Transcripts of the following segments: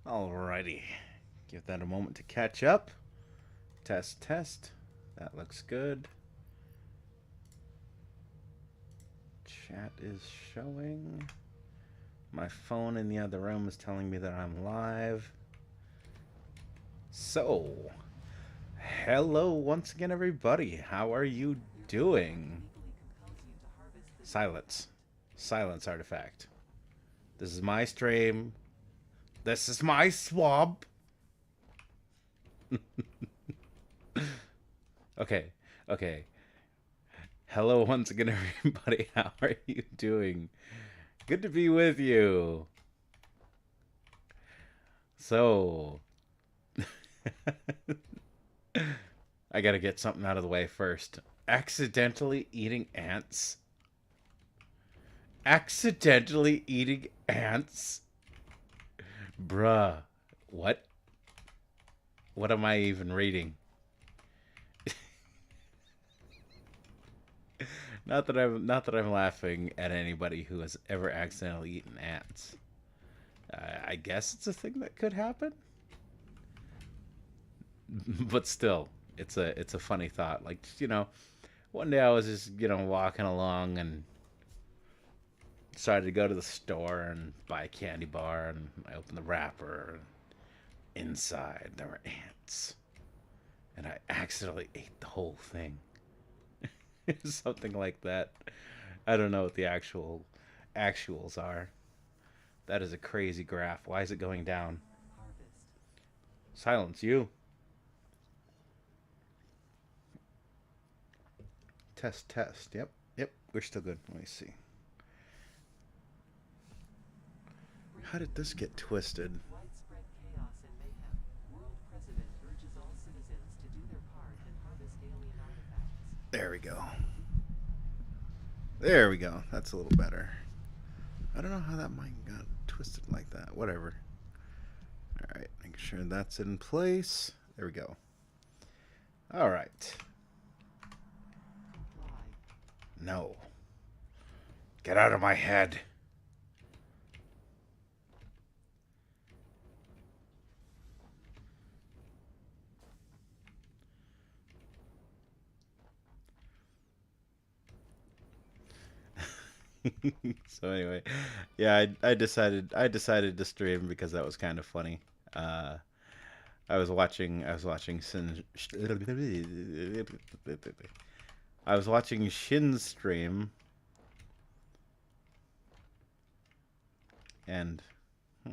Alrighty. Give that a moment to catch up. Test, test. That looks good. Chat is showing. My phone in the other room is telling me that I'm live. So, hello once again, everybody. How are you doing? Silence. Silence artifact. This is my stream. This is my swamp. Okay, okay. Hello once again, everybody. How are you doing? Good to be with you. So, I gotta get something out of the way first. Accidentally eating ants? Accidentally eating ants? Bruh. What? What am I even reading? Not that I'm laughing at anybody who has ever accidentally eaten ants. I guess it's a thing that could happen, but still, it's a funny thought. Like one day I was just walking along and decided to go to the store and buy a candy bar, and I opened the wrapper. Inside there were ants, and I accidentally ate the whole thing. Something like that. I don't know what the actuals are. That is a crazy graph. Why is it going down? Silence you. Test, test. Yep, yep. We're still good. Let me see. How did this get twisted? There we go. There we go. That's a little better. I don't know how that mic got twisted like that. Whatever. Alright, make sure that's in place. There we go. Alright. No. Get out of my head. So anyway, yeah, I decided to stream because that was kind of funny. Uh, I was watching I was watching Shin's stream, and hmm,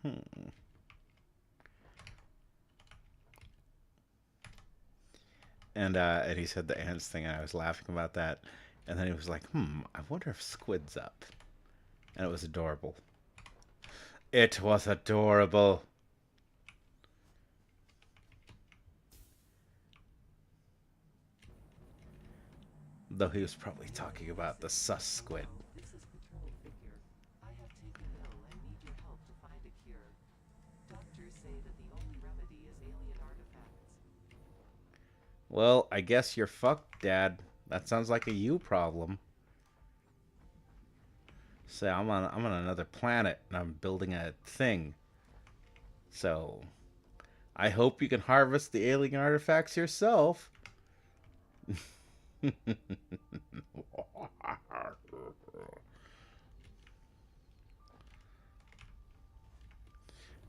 hmm, and he said the ants thing, and I was laughing about that, and then he was like, I wonder if Squid's up, and it was adorable. It was adorable. Though he was probably talking about the sus squid. Well, I guess you're fucked, Dad. That sounds like a you problem. Say I'm on another planet and I'm building a thing. So I hope you can harvest the alien artifacts yourself.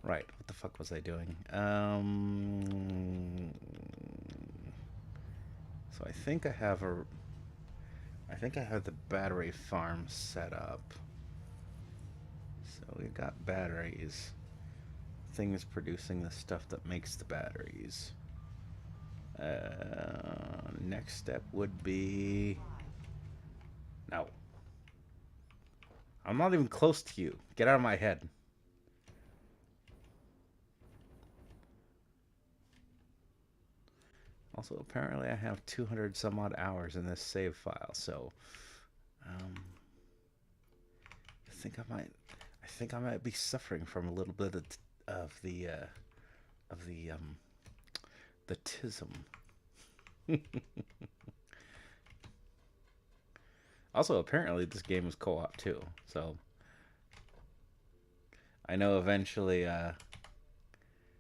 Right, what the fuck was I doing? So I think I have the battery farm set up. So we've got batteries. Things producing the stuff that makes the batteries. Next step would be... No. I'm not even close to you. Get out of my head. Also, apparently I have 200 some odd hours in this save file, so um, I think I might be suffering from a little bit of the tism. Also, apparently this game is co-op too, so I know eventually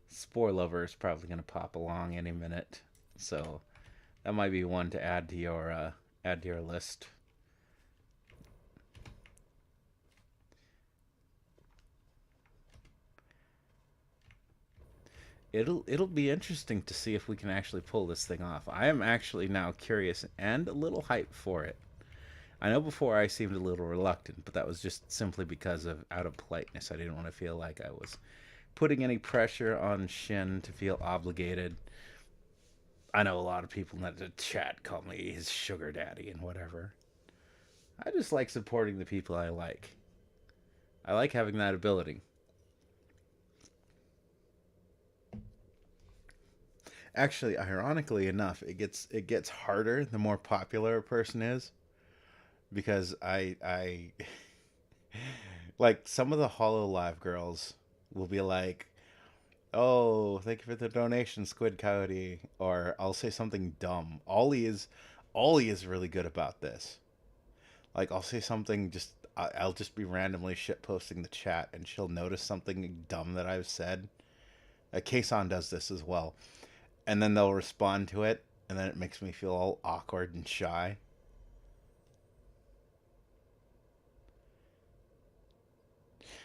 Spore Lover is probably going to pop along any minute, so that might be one to add to your list. It'll be interesting to see if we can actually pull this thing off. I am actually now curious and a little hyped for it. I know before I seemed a little reluctant, but that was just simply because of out of politeness. I didn't want to feel like I was putting any pressure on Shin to feel obligated. I know a lot of people in the chat call me his sugar daddy and whatever. I just like supporting the people I like. I like having that ability. Actually, ironically enough, it gets harder the more popular a person is because I like some of the Hollow Live girls will be like, "Oh, thank you for the donation, Squid Coyote," or I'll say something dumb. Ollie is really good about this. Like I'll say something I'll just be randomly shit posting the chat and she'll notice something dumb that I've said. Kason does this as well, and then they'll respond to it, and then it makes me feel all awkward and shy.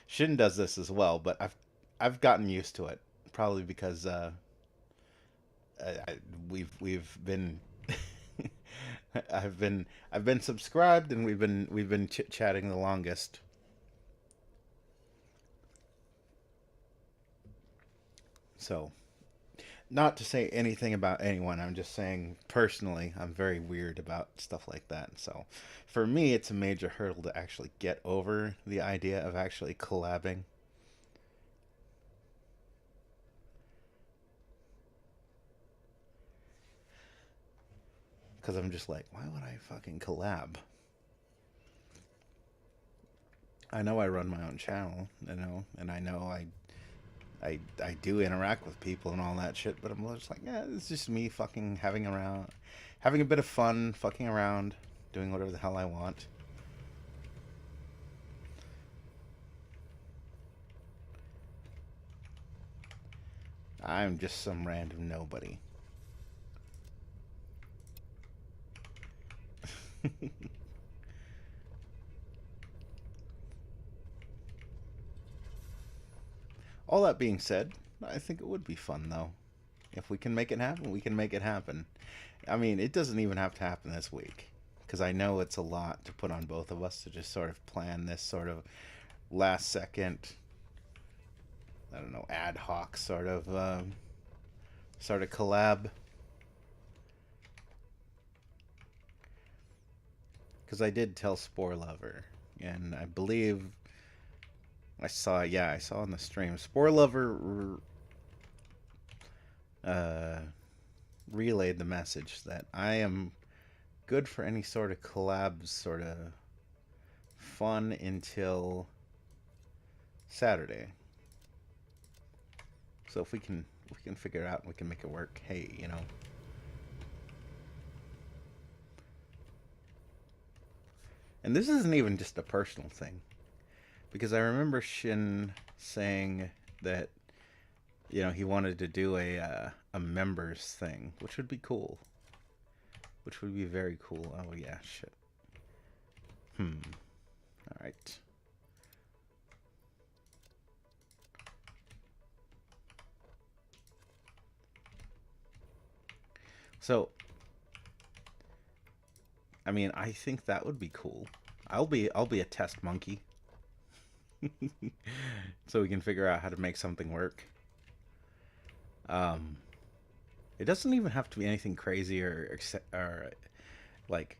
Shin does this as well, but I've gotten used to it. Probably because I, we've been I've been subscribed and we've been chit chatting the longest. So not to say anything about anyone. I'm just saying personally, I'm very weird about stuff like that. So for me, it's a major hurdle to actually get over the idea of actually collabing because I'm just like, why would I fucking collab? I know I run my own channel, and I know I do interact with people and all that shit, but I'm just like, yeah, it's just me fucking having a bit of fun, fucking around, doing whatever the hell I want. I'm just some random nobody. All that being said, I think it would be fun though. If we can make it happen, we can make it happen. I mean, it doesn't even have to happen this week because I know it's a lot to put on both of us to just sort of plan this sort of last second, I don't know, ad hoc sort of collab. Because I did tell Spore Lover, and I believe I saw on the stream. Spore Lover uh, relayed the message that I am good for any sort of collabs, sort of fun until Saturday. So if we can figure it out and we can make it work, hey. And this isn't even just a personal thing, because I remember Shin saying that he wanted to do a members thing, which would be cool. Which would be very cool. Oh yeah, shit. Hmm. All right. So, I mean, I think that would be cool. I'll be a test monkey, so we can figure out how to make something work. Um, it doesn't even have to be anything crazy or like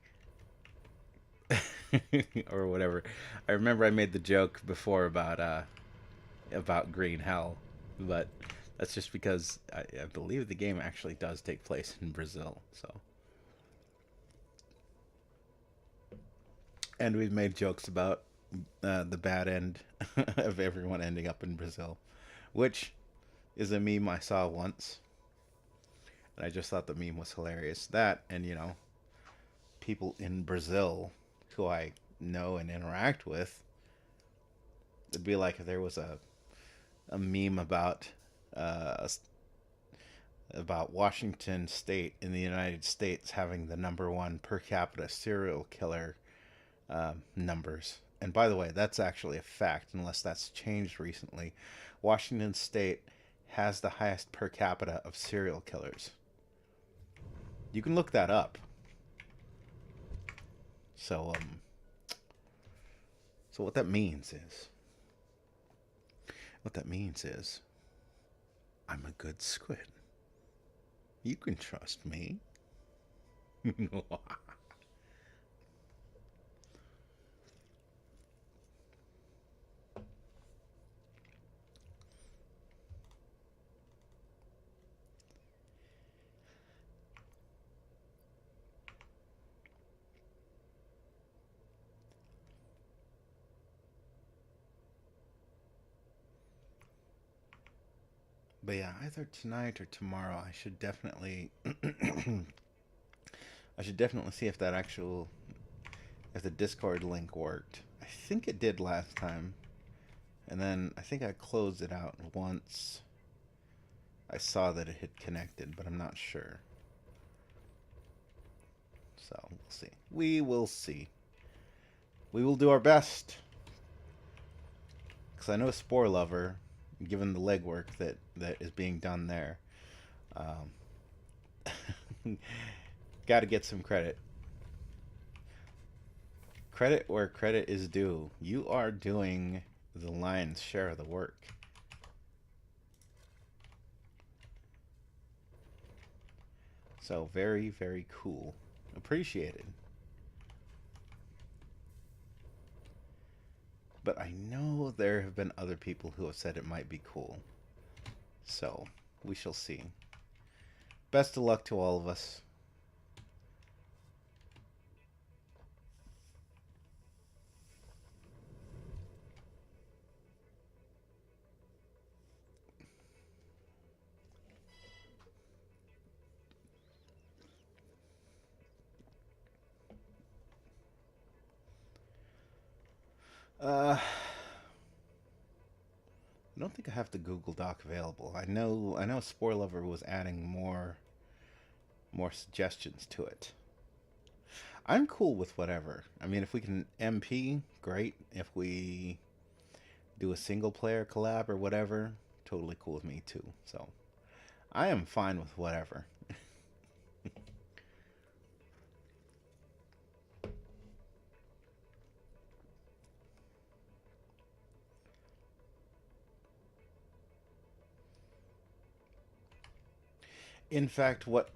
or whatever. I remember I made the joke before about Green Hell, but that's just because I believe the game actually does take place in Brazil. So, and we've made jokes about the bad end of everyone ending up in Brazil, which is a meme I saw once, and I just thought the meme was hilarious. That and people in Brazil who I know and interact with. It'd be like if there was a a meme uh, about Washington State in the United States having the number one per capita serial killer numbers. And by the way, that's actually a fact, unless that's changed recently. Washington State has the highest per capita of serial killers. You can look that up. So, so what that means is, I'm a good squid. You can trust me. But yeah, either tonight or tomorrow, I should definitely see if if the Discord link worked. I think it did last time, and then I think I closed it out once I saw that it had connected, but I'm not sure. So we'll see. We will see. We will do our best, because I know Spore Lover, given the legwork that is being done there, um, got to get some credit. Credit where credit is due. You are doing the lion's share of the work. So very, very cool. Appreciated. But I know there have been other people who have said it might be cool. So we shall see. Best of luck to all of us. I don't think I have the Google Doc available. I know Spore Lover was adding more suggestions to it. I'm cool with whatever. I mean, if we can MP, great. If we do a single player collab or whatever, totally cool with me too. So I am fine with whatever. In fact, what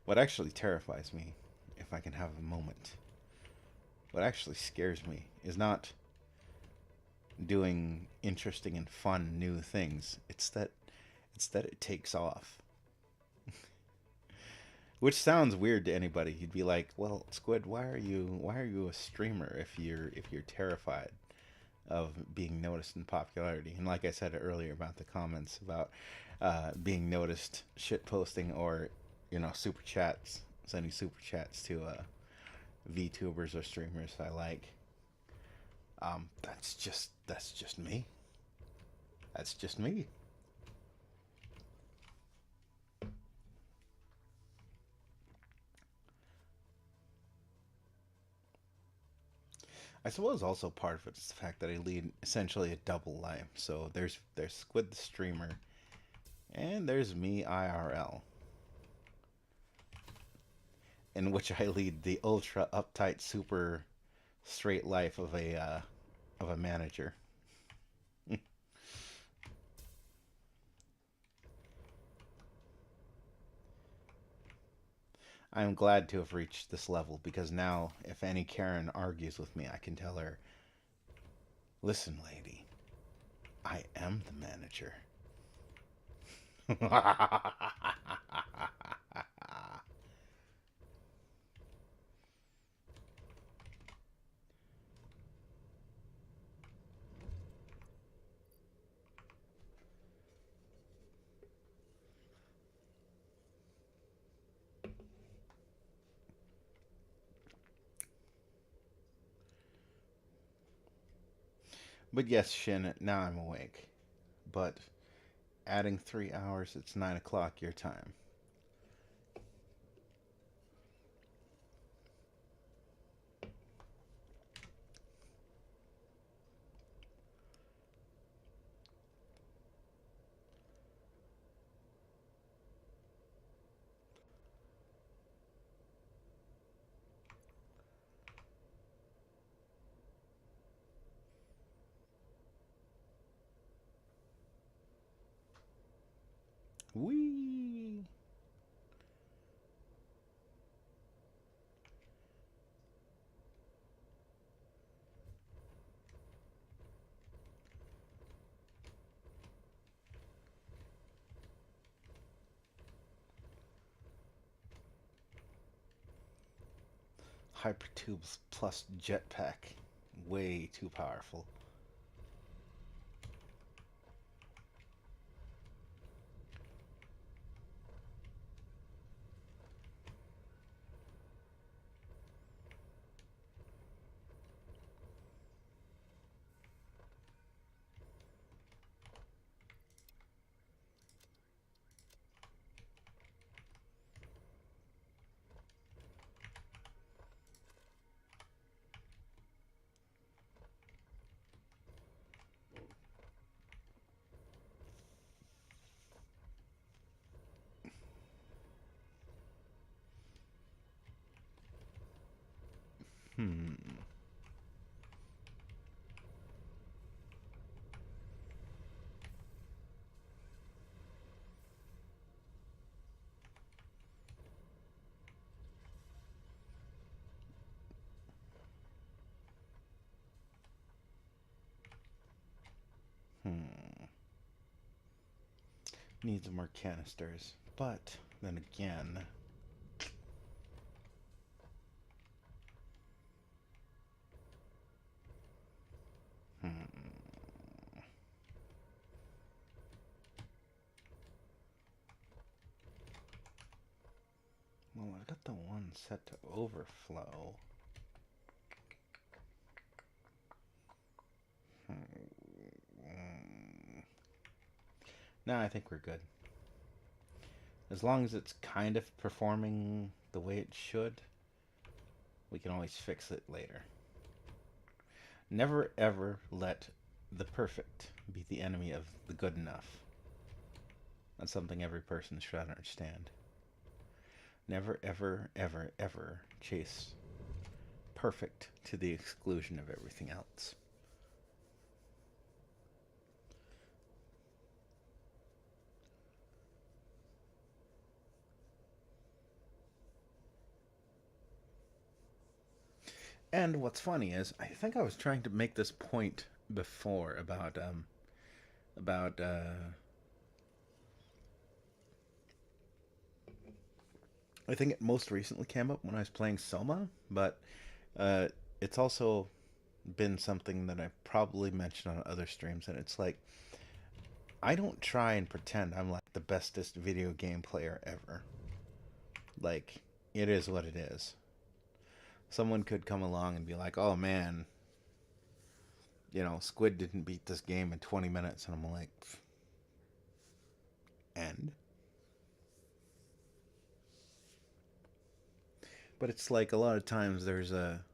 actually terrifies me, if I can have a moment, what actually scares me is not doing interesting and fun new things. It's that it takes off. Which sounds weird to anybody. You'd be like, "Well, Squid, why are you a streamer if you're terrified of being noticed in popularity?" And like I said earlier about the comments about being noticed shit posting or super chats, sending super chats to VTubers or streamers I like. That's just me. That's just me. I suppose also part of it is the fact that I lead essentially a double life. So there's Squid the streamer, and there's me IRL, in which I lead the ultra uptight, super straight life of a manager. I am glad to have reached this level because now, if any Karen argues with me, I can tell her, "Listen, lady, I am the manager." But yes, Shin, now I'm awake. But adding 3 hours, it's 9 o'clock your time. Whee! Hypertubes plus jetpack. Way too powerful. Hmm. Hmm. Needs more canisters. But then again. Hmm. Well, I got the one set to overflow. Hmm. Now I think we're good. As long as it's kind of performing the way it should, we can always fix it later. Never ever let the perfect be the enemy of the good enough. That's something every person should understand. Never ever ever ever chase perfect to the exclusion of everything else. And what's funny is, I think I was trying to make this point before about I think it most recently came up when I was playing Soma, but uh, it's also been something that I probably mentioned on other streams, and it's like I don't try and pretend I'm like the bestest video game player ever. Like, it is what it is. Someone could come along and be like, "Oh man, Squid didn't beat this game in 20 minutes," and I'm like, "And?" But it's like a lot of times there's a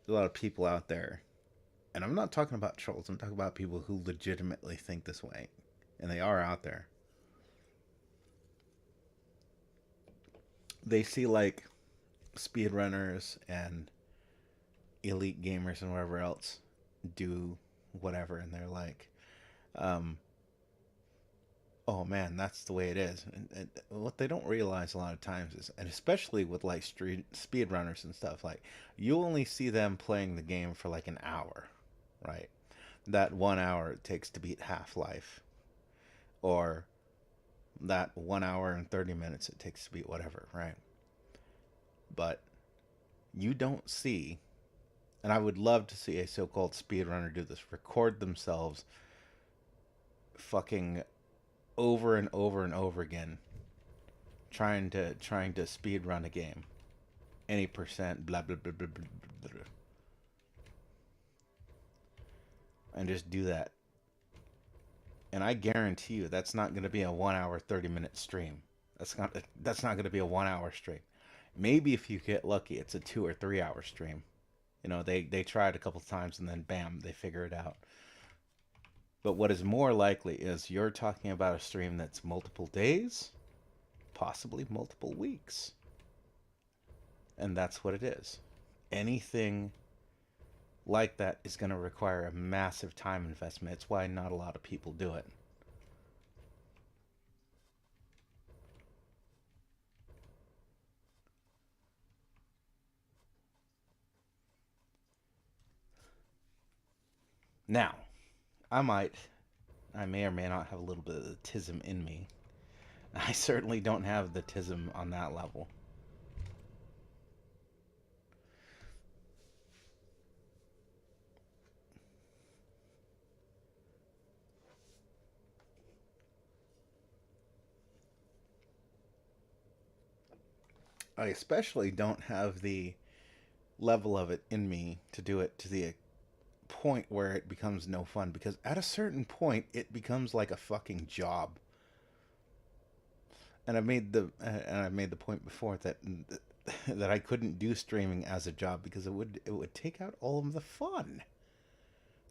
lot of people out there, and I'm not talking about trolls. I'm talking about people who legitimately think this way, and they are out there. They see like speedrunners and elite gamers and whatever else do whatever, and they're like, um, "Oh man, that's the way it is." And what they don't realize a lot of times is, and especially with like street speedrunners and stuff, like you only see them playing the game for like an hour, right? That 1 hour it takes to beat Half Life, or that 1 hour and 30 minutes it takes to beat whatever, right? But you don't see, and I would love to see a so-called speedrunner do this, record themselves fucking over and over and over again trying to speed run a game. Any percent blah blah blah blah blah. Blah. and just do that. And I guarantee you that's not going to be a 1 hour 30-minute stream. That's not going to be a 1 hour stream. Maybe if you get lucky, it's a 2 or 3 hour stream. You know, they try it a couple times and then bam, they figure it out. But what is more likely is you're talking about a stream that's multiple days, possibly multiple weeks. And that's what it is. Anything like that is going to require a massive time investment. It's why not a lot of people do it. Now, I may or may not have a little bit of the tism in me. I certainly don't have the tism on that level. I especially don't have the level of it in me to do it to the point where it becomes no fun, because at a certain point it becomes like a fucking job. And I made the point before that that I couldn't do streaming as a job because it would take out all of the fun.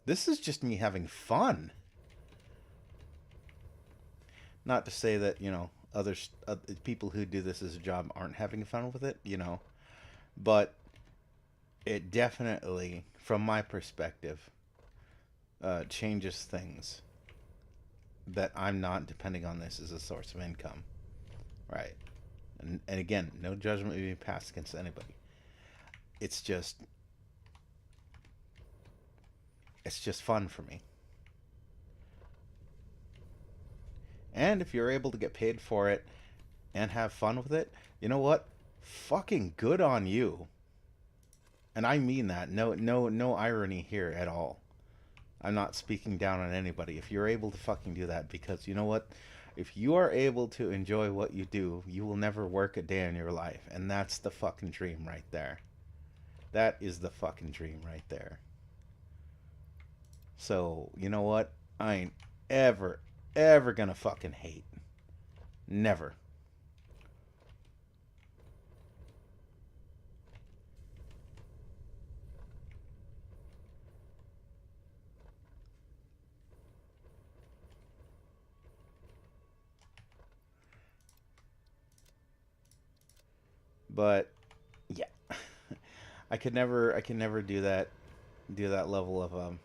This is just me having fun. Not to say that, other people who do this as a job aren't having fun with it, but it definitely, from my perspective, changes things that I'm not depending on this as a source of income, right? And again, no judgment being passed against anybody. It's just fun for me. And if you're able to get paid for it and have fun with it, you know what? Fucking good on you. And I mean that. No irony here at all. I'm not speaking down on anybody. If you're able to fucking do that, because you know what? If you are able to enjoy what you do, you will never work a day in your life. And that's the fucking dream right there. That is the fucking dream right there. So, you know what? I ain't ever gonna fucking hate. Never. But yeah, I can never do that level of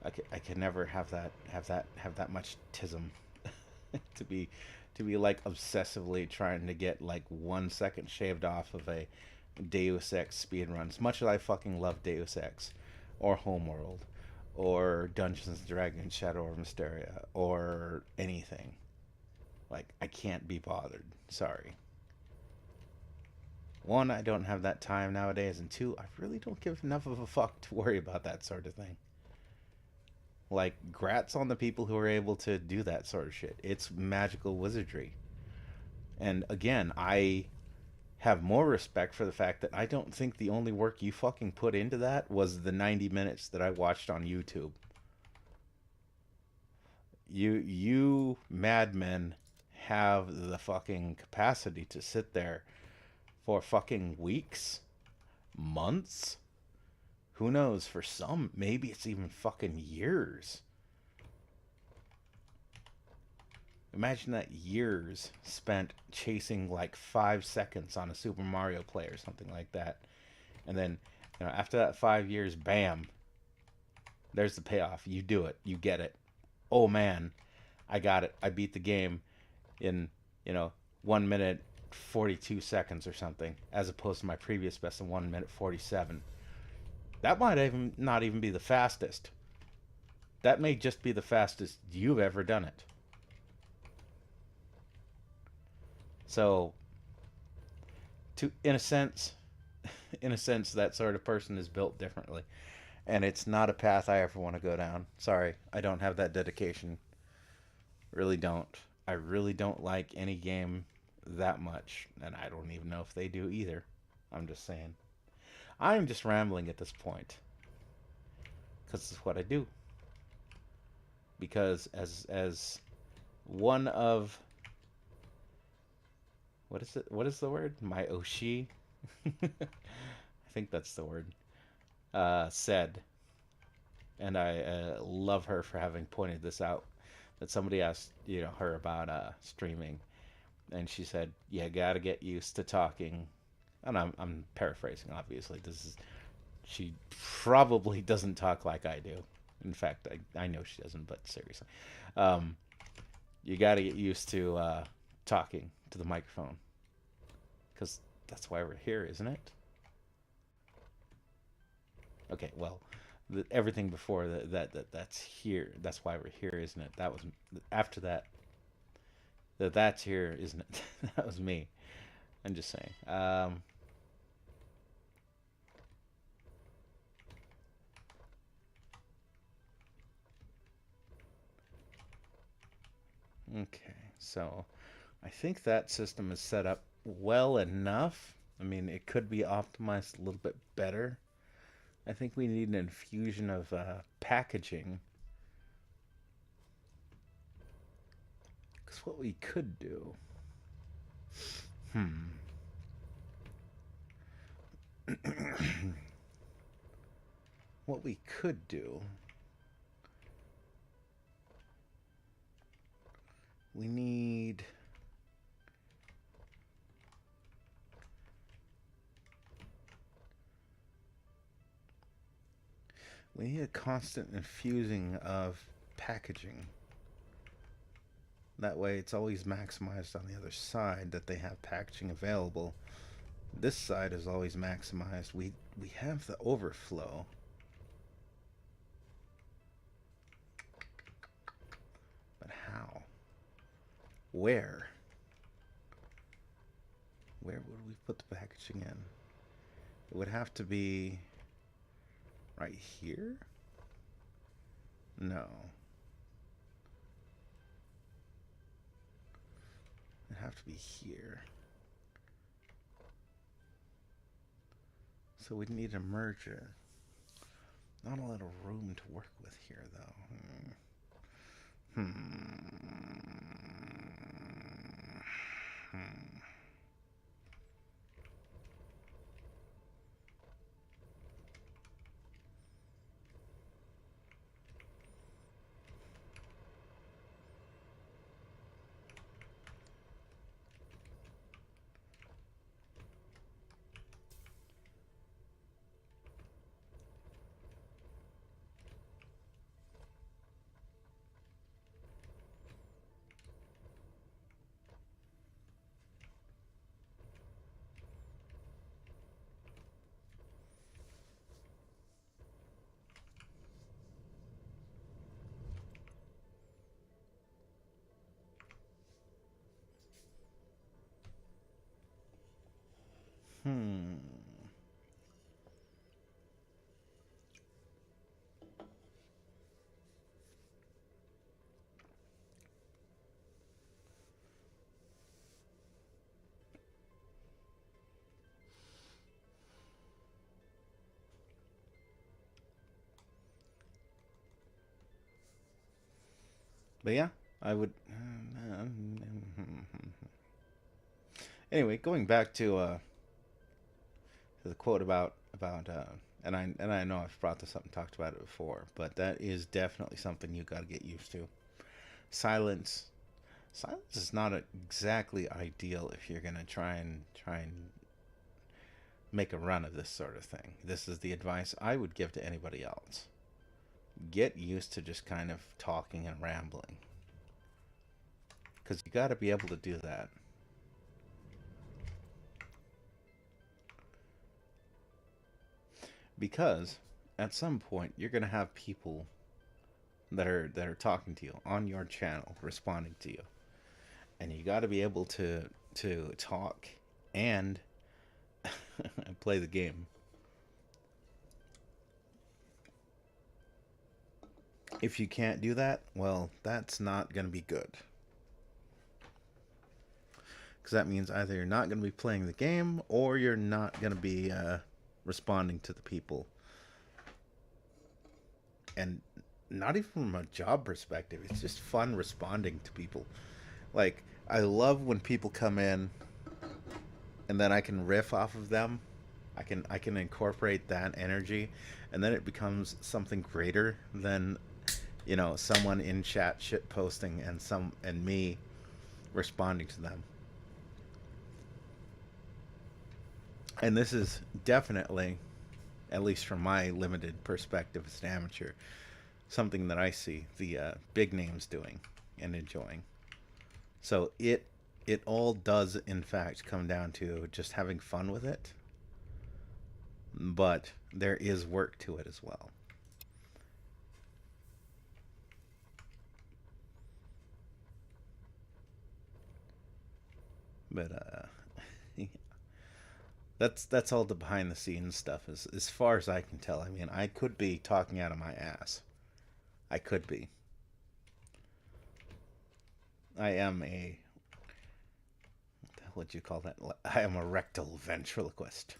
I could never have that much tism to be like obsessively trying to get like 1 second shaved off of a Deus Ex speed run. As much as I fucking love Deus Ex or Homeworld or Dungeons and Dragons Shadow of Mysteria or anything. Like, I can't be bothered. Sorry. One, I don't have that time nowadays, and two, I really don't give enough of a fuck to worry about that sort of thing. Like, grats on the people who are able to do that sort of shit. It's magical wizardry. And again, I have more respect for the fact that I don't think the only work you fucking put into that was the 90 minutes that I watched on YouTube. You madmen have the fucking capacity to sit there for fucking weeks, months, who knows, for some, maybe it's even fucking years. Imagine that, years spent chasing like 5 seconds on a Super Mario play or something like that. And then, after that 5 years, bam, there's the payoff. You do it. You get it. Oh man, I got it. I beat the game in, 1 minute 42 seconds or something, as opposed to my previous best in 1 minute 47. That might even not even be the fastest. That may just be the fastest you've ever done it. So, in a sense, that sort of person is built differently, and it's not a path I ever want to go down. Sorry, I don't have that dedication. Really don't. I really don't like any game that much, and I don't even know if they do either. I'm just saying. I'm just rambling at this point. because it's what I do. Because as one of what is it? What is the word? My Oshi. I think that's the word. Said, and I love her for having pointed this out. That somebody asked her about streaming, and she said, "You got to get used to talking." And I'm paraphrasing, obviously. This is she probably doesn't talk like I do. In fact, I know she doesn't, but seriously, um, you got to get used to talking to the microphone because that's why we're here, isn't it? Okay, well, everything before that's here. That's why we're here, isn't it? That was after that. That's here, isn't it? That was me. I'm just saying. Okay, so I think that system is set up well enough. I mean, it could be optimized a little bit better. I think we need an infusion of packaging. Because what we could do. Hmm. What we could do. We need. We need a constant infusing of packaging. That way it's always maximized on the other side that they have packaging available. This side is always maximized. We have the overflow. But how? Where? Where would we put the packaging in? It would have to be right here? No. It'd have to be here. So we'd need a merger. Not a lot of room to work with here, though. Hmm. But yeah, I would. Anyway, going back to the quote about and I know I've brought this up and talked about it before, but that is definitely something you got to get used to. Silence, silence is not exactly ideal if you're gonna try and make a run of this sort of thing. This is the advice I would give to anybody else. Get used to just kind of talking and rambling, because you got to be able to do that. Because at some point you're gonna have people that are talking to you on your channel, responding to you, and you got to be able to talk and play the game. If you can't do that, well, that's not going to be good. Because that means either you're not going to be playing the game or you're not going to be responding to the people. and not even from a job perspective. It's just fun responding to people. Like I love when people come in and then I can riff off of them. I can incorporate that energy, and then it becomes something greater than someone in chat shit posting and me responding to them. And this is definitely, at least from my limited perspective as an amateur, something that I see the big names doing and enjoying. So it all does in fact come down to just having fun with it, but there is work to it as well. But that's all the behind the scenes stuff as far as I can tell. I mean, I could be talking out of my ass. I could be. I am a what the hell would you call that? I am a rectal ventriloquist.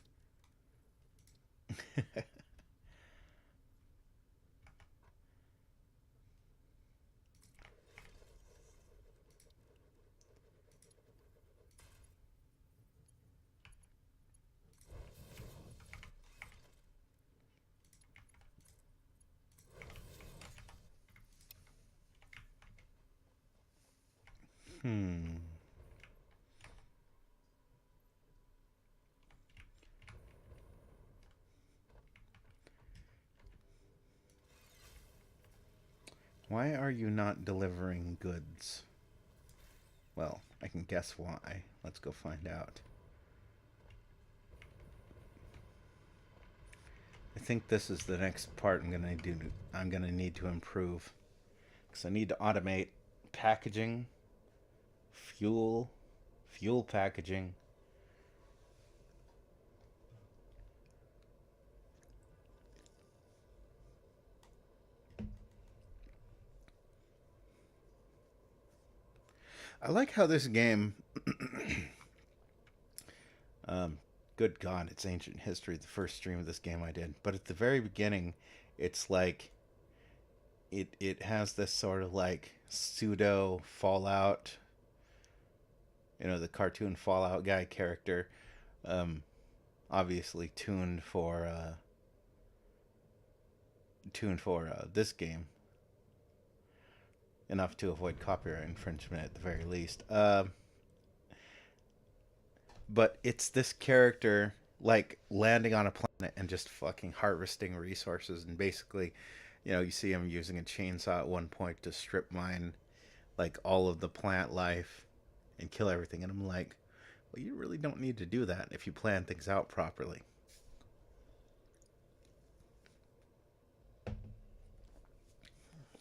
Hmm. Why are you not delivering goods? Well, I can guess why. Let's go find out. I think this is the next part I'm gonna do. I'm gonna need to improve because I need to automate packaging, fuel, fuel packaging. I like how this game. um, Good God, it's ancient history. The first stream of this game I did, but at the very beginning, it's like it has this sort of like pseudo Fallout. The cartoon Fallout guy character. Um, Obviously tuned for this game enough to avoid copyright infringement at the very least. But it's this character like landing on a planet and just fucking harvesting resources, and basically, you see him using a chainsaw at one point to strip mine like all of the plant life and kill everything. And I'm like, well, you really don't need to do that if you plan things out properly.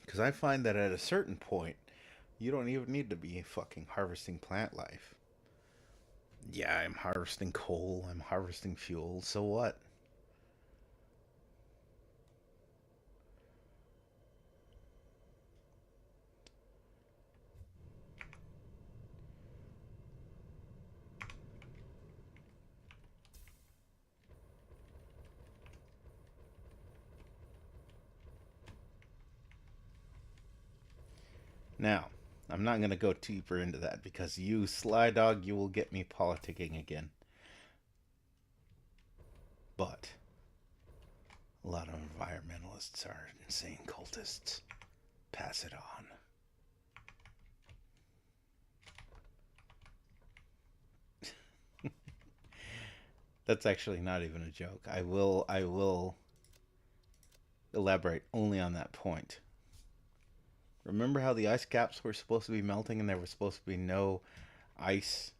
Because I find that at a certain point, you don't even need to be fucking harvesting plant life. Yeah, I'm harvesting coal, I'm harvesting fuel, so what? Now, I'm not going to go deeper into that because you, Sly Dog, you will get me politicking again. But a lot of environmentalists are insane cultists. Pass it on. That's actually not even a joke. I will elaborate only on that point. Remember how the ice caps were supposed to be melting and there was supposed to be no ice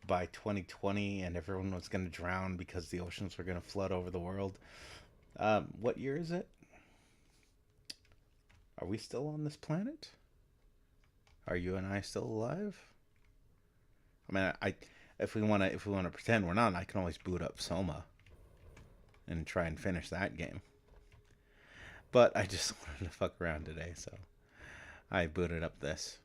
by 2020 and everyone was going to drown because the oceans were going to flood over the world? What year is it? Are we still on this planet? Are you and I still alive? I mean, if we want to pretend we're not, I can always boot up Soma and try and finish that game. But I just wanted to fuck around today, so I booted up this.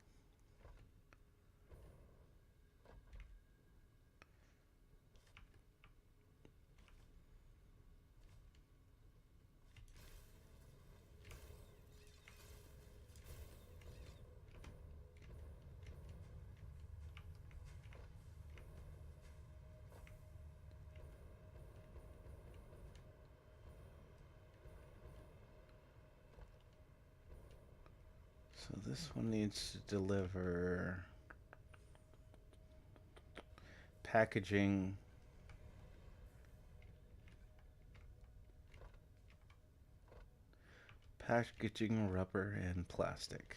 So this one needs to deliver packaging, rubber, and plastic.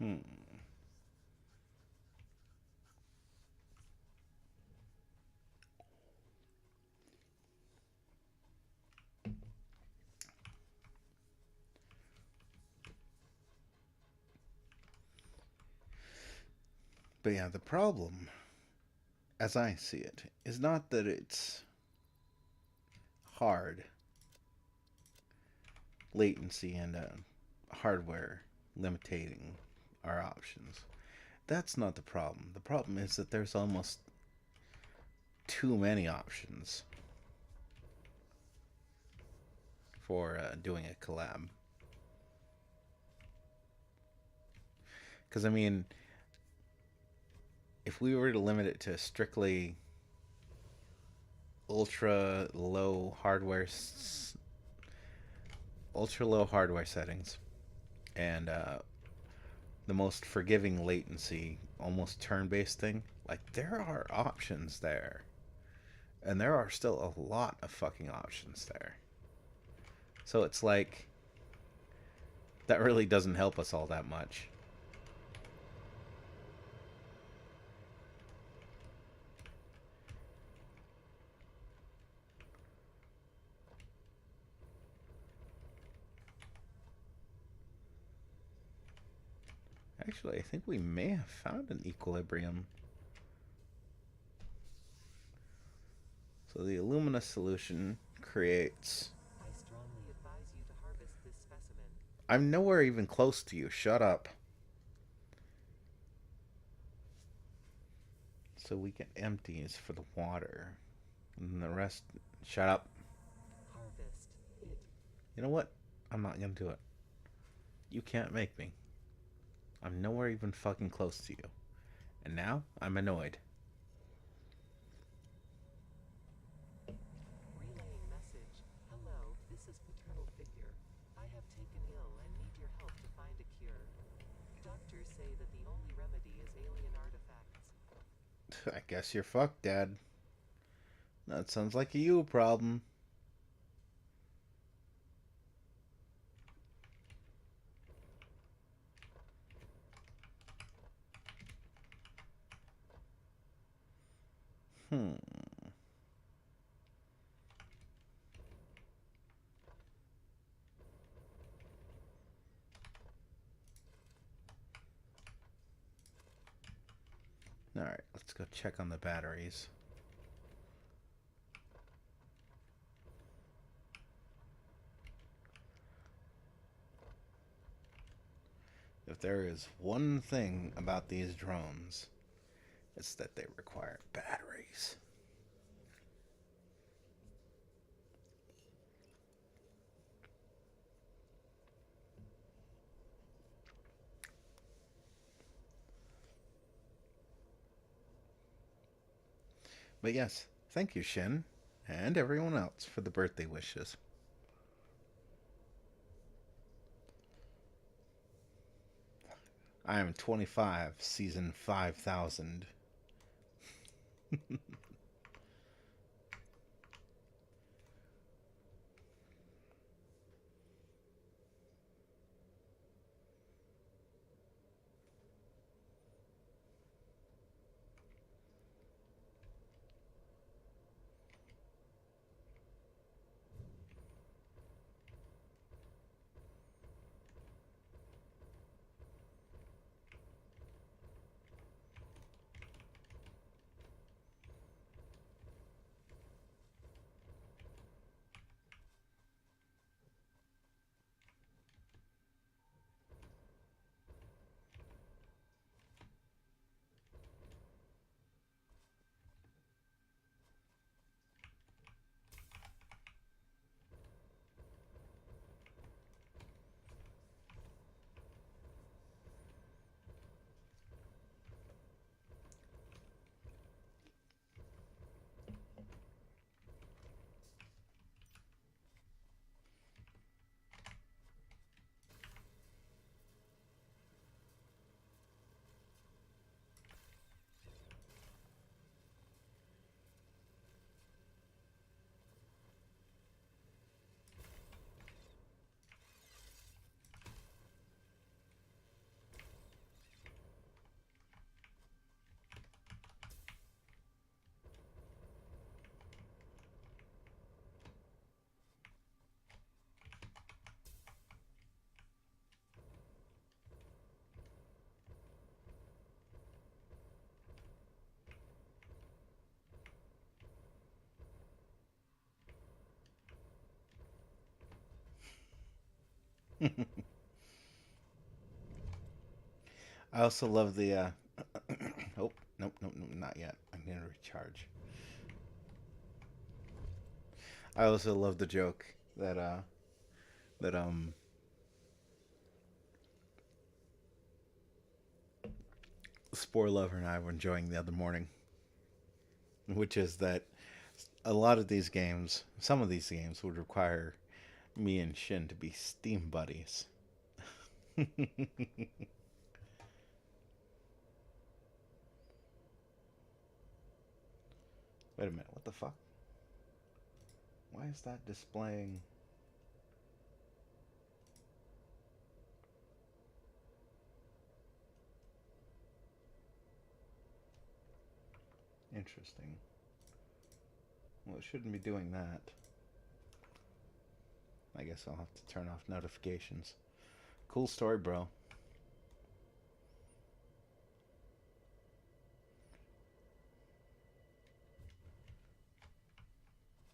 Hmm. But yeah, the problem, as I see it, is not that it's hard latency and hardware limiting our options. That's not the problem. The problem is that there's almost too many options for doing a collab. Because, I mean, if we were to limit it to strictly ultra low hardware settings and the most forgiving latency, almost turn-based thing, like, there are options there. And there are still a lot of fucking options there. So it's like, that really doesn't help us all that much. Actually, I think we may have found an equilibrium. So the alumina solution creates... I strongly advise you to harvest this specimen. I'm nowhere even close to you. Shut up. So we get empties for the water. And the rest... Shut up. Harvest it. You know what? I'm not gonna do it. You can't make me. I'm nowhere even fucking close to you. And now, I'm annoyed. Relaying message. Hello, this is paternal figure. I have taken ill and need your help to find a cure. Doctors say that the only remedy is alien artifacts. I guess you're fucked, Dad. That sounds like a you problem. Hmm. Alright, let's go check on the batteries. If there is one thing about these drones, it's that they require batteries. But yes, thank you, Shin, and everyone else for the birthday wishes. I am 25, season 5000. I also love the. Oh, nope, nope, nope, not yet. I'm gonna recharge. I also love the joke that that Spore Lover and I were enjoying the other morning, which is that a lot of these games, some of these games, would require me and Shin to be Steam buddies. Wait a minute, what the fuck? Why is that displaying? Interesting. Well, it shouldn't be doing that. I guess I'll have to turn off notifications. Cool story, bro.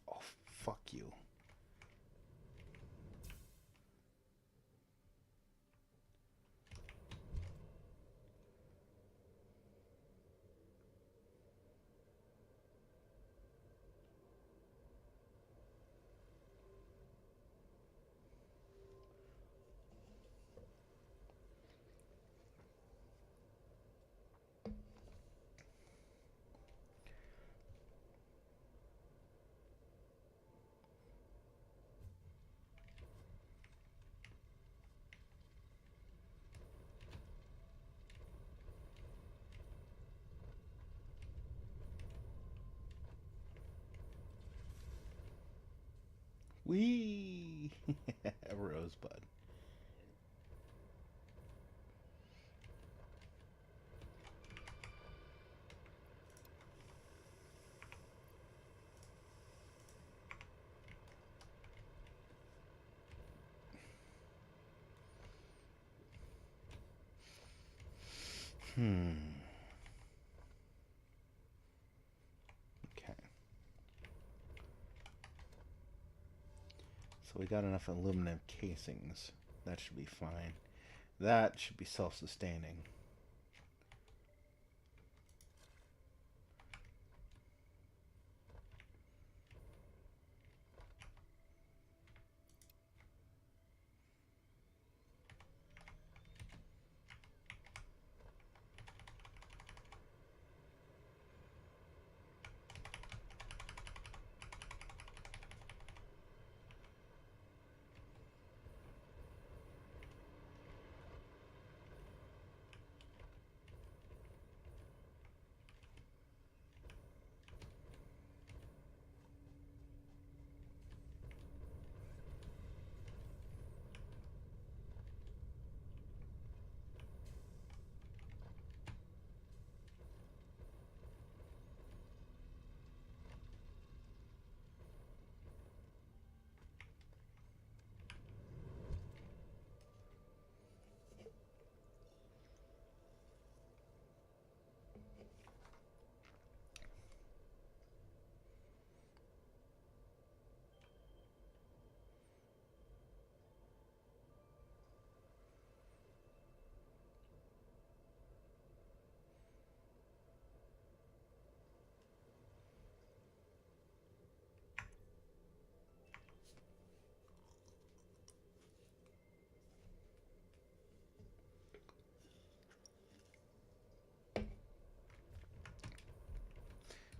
Oh, fuck you. Wee! Rosebud. Hmm. Okay. So we got enough aluminum casings. That should be fine. That should be self-sustaining.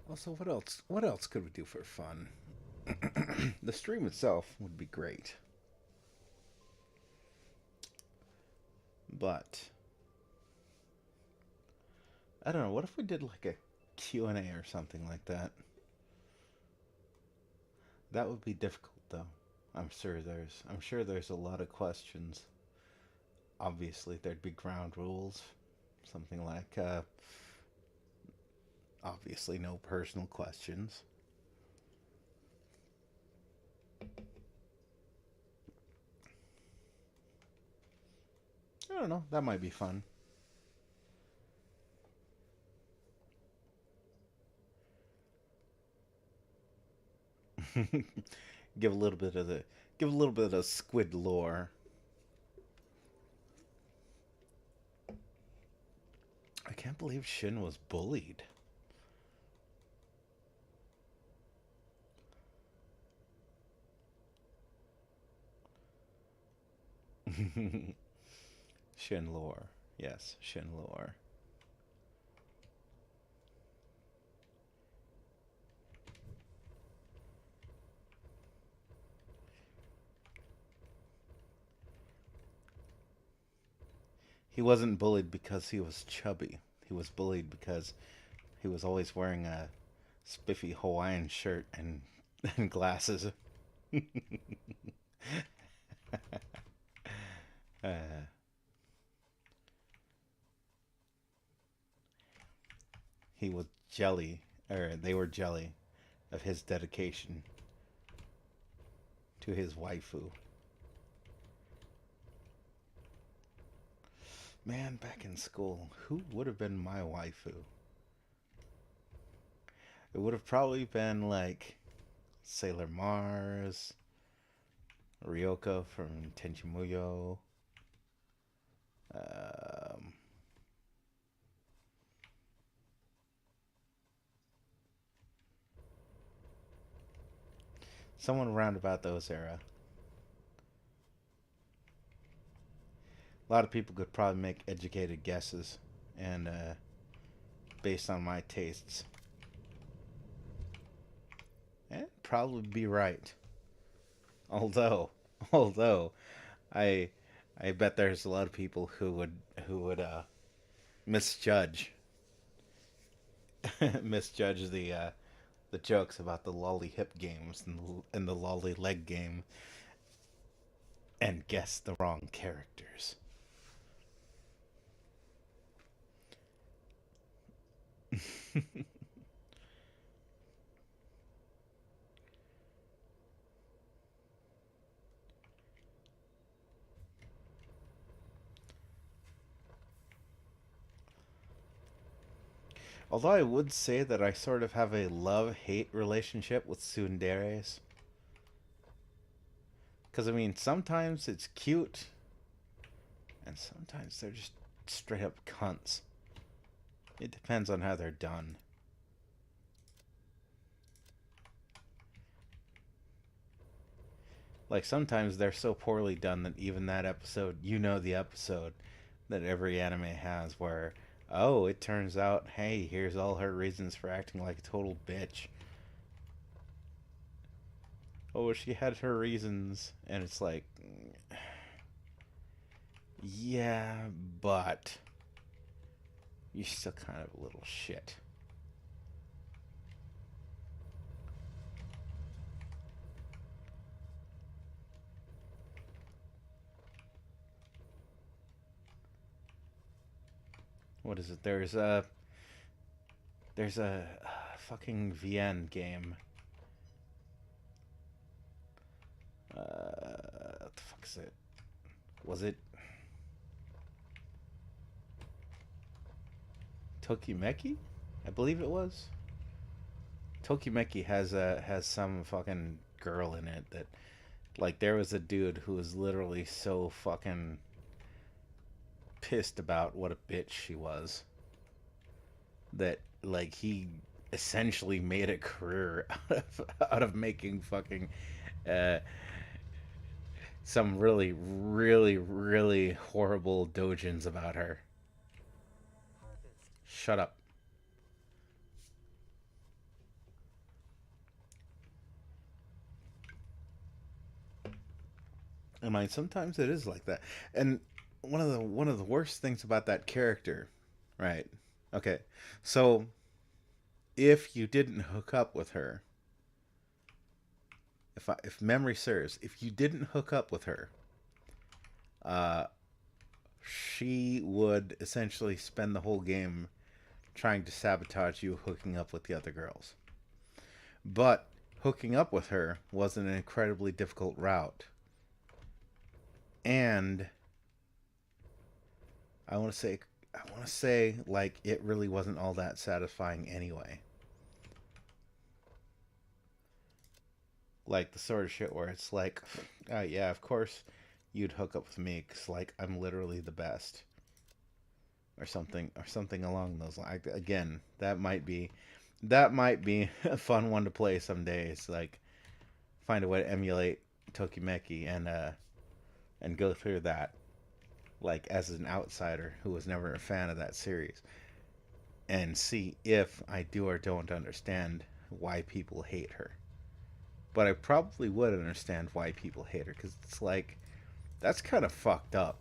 Also, what else? What else could we do for fun? The stream itself would be great, but I don't know. What if we did like a Q&A or something like that? That would be difficult, though. I'm sure there's a lot of questions. Obviously, there'd be ground rules, something like obviously no personal questions. I don't know. That might be fun. give a little bit of the give a little bit of squid lore. can't believe Shin was bullied. Shin lore. Yes, Shin lore. He wasn't bullied because he was chubby. He was bullied because he was always wearing a spiffy Hawaiian shirt and glasses. uh, he was jelly, or they were jelly, of his dedication to his waifu. Man, back in school, who would have been my waifu? It would have probably been like Sailor Mars, Ryoko from Tenchimuyo. Um, Someone around about those era. A lot of people could probably make educated guesses, and based on my tastes, and probably be right. Although, although, I, I bet there's a lot of people who would misjudge misjudge the jokes about the lolly hip games and the lolly leg game and guess the wrong characters. Although I would say that I sort of have a love-hate relationship with tsunderes. Because, I mean, sometimes it's cute, and sometimes they're just straight up cunts. It depends on how they're done. Like, sometimes they're so poorly done that even that episode, you know, the episode that every anime has where, oh, it turns out, hey, here's all her reasons for acting like a total bitch. Oh, she had her reasons. And it's like, yeah, but you're still kind of a little shit. What is it? There's a fucking VN game. What the fuck is it? Was it Tokimeki? I believe it was. Tokimeki has some fucking girl in it that, like, there was a dude who was literally so fucking pissed about what a bitch she was that, like, he essentially made a career out of making fucking uh, some really, really, really horrible dojins about her. Harvest. Shut up. I mean, sometimes it is like that. And one of the worst things about that character, right? Okay, so if you didn't hook up with her, if memory serves, if you didn't hook up with her, uh, she would essentially spend the whole game trying to sabotage you hooking up with the other girls. But hooking up with her was an incredibly difficult route. And I want to say like it really wasn't all that satisfying anyway. Like the sort of shit where it's like, yeah, of course you'd hook up with me because like I'm literally the best. or something along those lines. Again, that might be a fun one to play some days. Like find a way to emulate Tokimeki and go through that like as an outsider who was never a fan of that series and see if I do or don't understand why people hate her. But I probably would understand why people hate her because it's like that's kind of fucked up.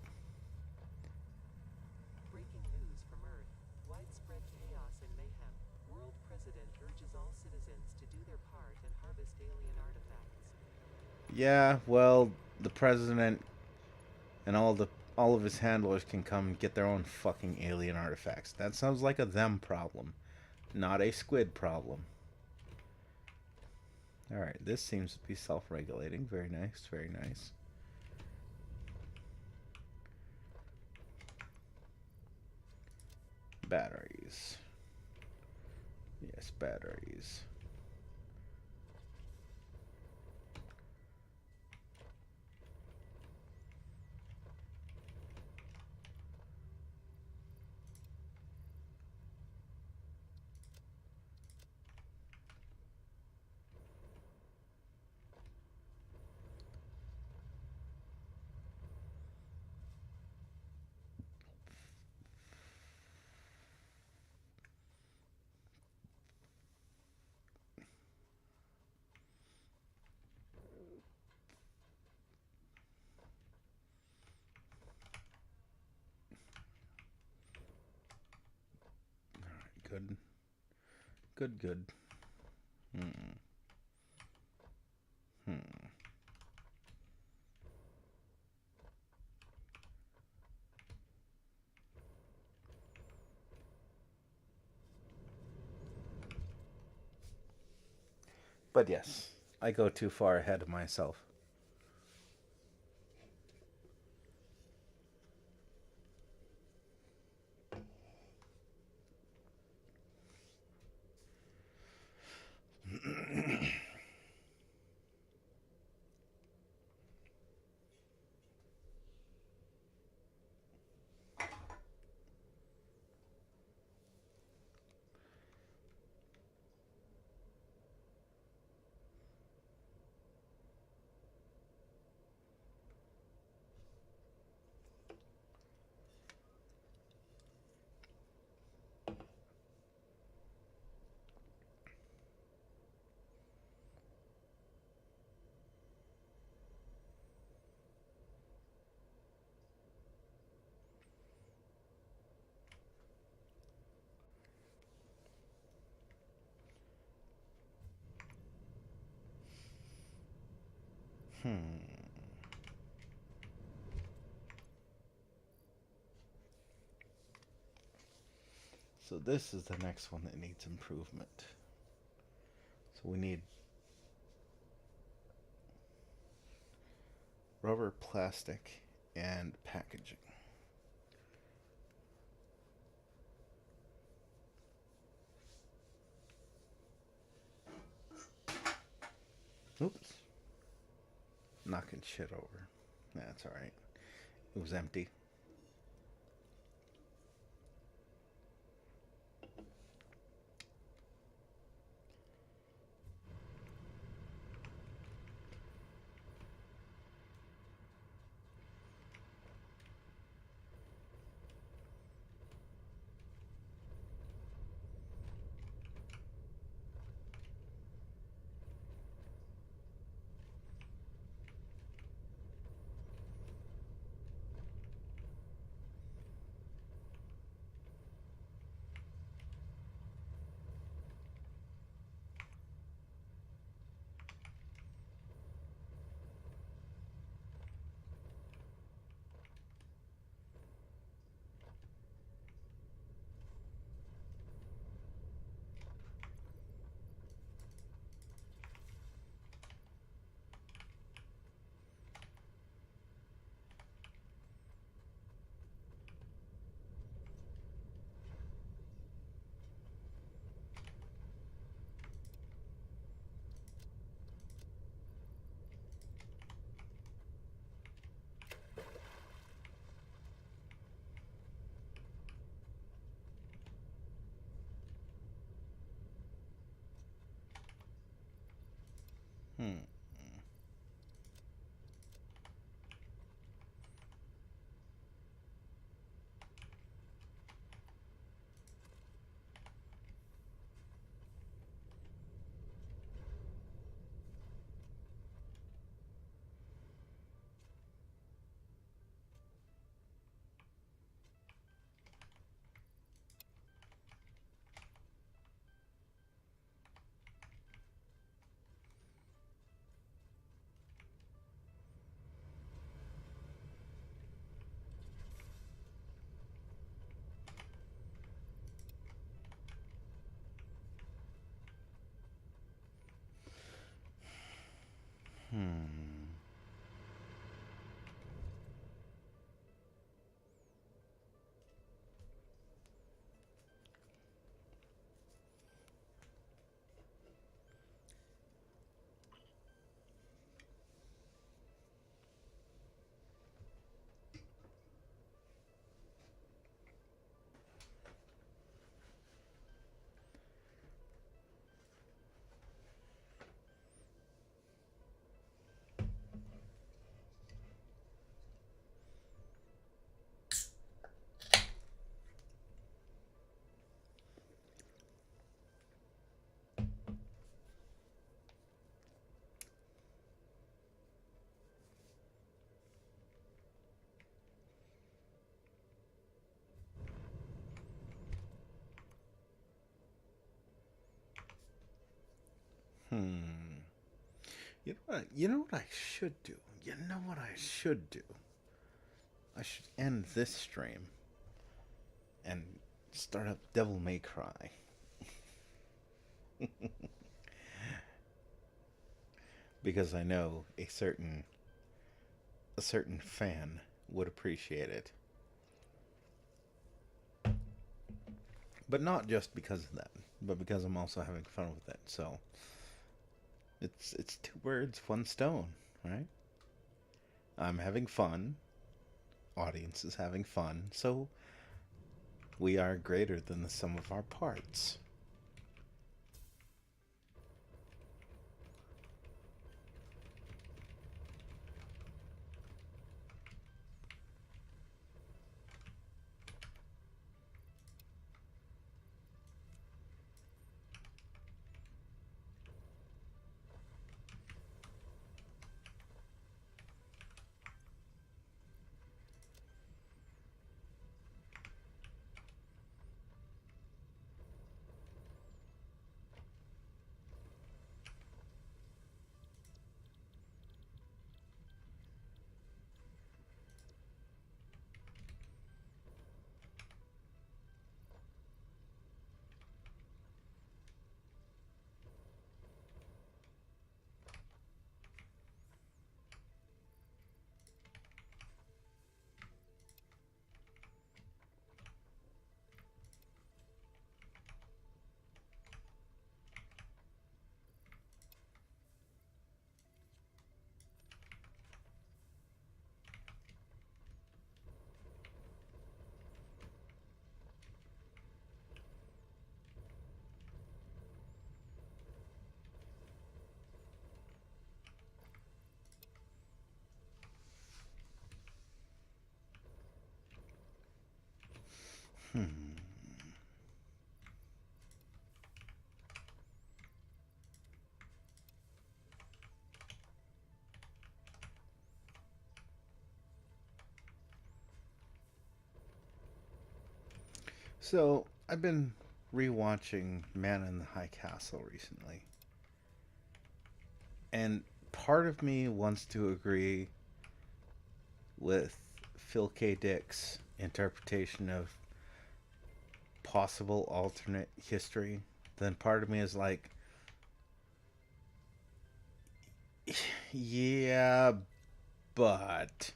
Breaking news from Earth. Widespread chaos and mayhem. World President urges all citizens to do their part and harvest alien artifacts. Yeah, well, the president and all of his handlers can come get their own fucking alien artifacts. That sounds like a them problem, not a squid problem. All right, this seems to be self-regulating. Very nice, very nice. Batteries. Yes, batteries. Good. Good, good. Hmm. Hmm. But yes, I go too far ahead of myself. Hmm. So this is the next one that needs improvement. So we need rubber, plastic, and packaging. Oops. Knocking shit over. That's alright. It was empty. Hmm. Hmm. Hmm. You know what I should do? You know what I should do? I should end this stream and start up Devil May Cry. Because I know a certain fan would appreciate it. But not just because of that, but because I'm also having fun with it. So it's two birds, one stone, right? I'm having fun. Audience is having fun. So we are greater than the sum of our parts. Hmm. So I've been rewatching Man in the High Castle recently, and part of me wants to agree with Phil K. Dick's interpretation of possible alternate history. Then part of me is like, yeah, but.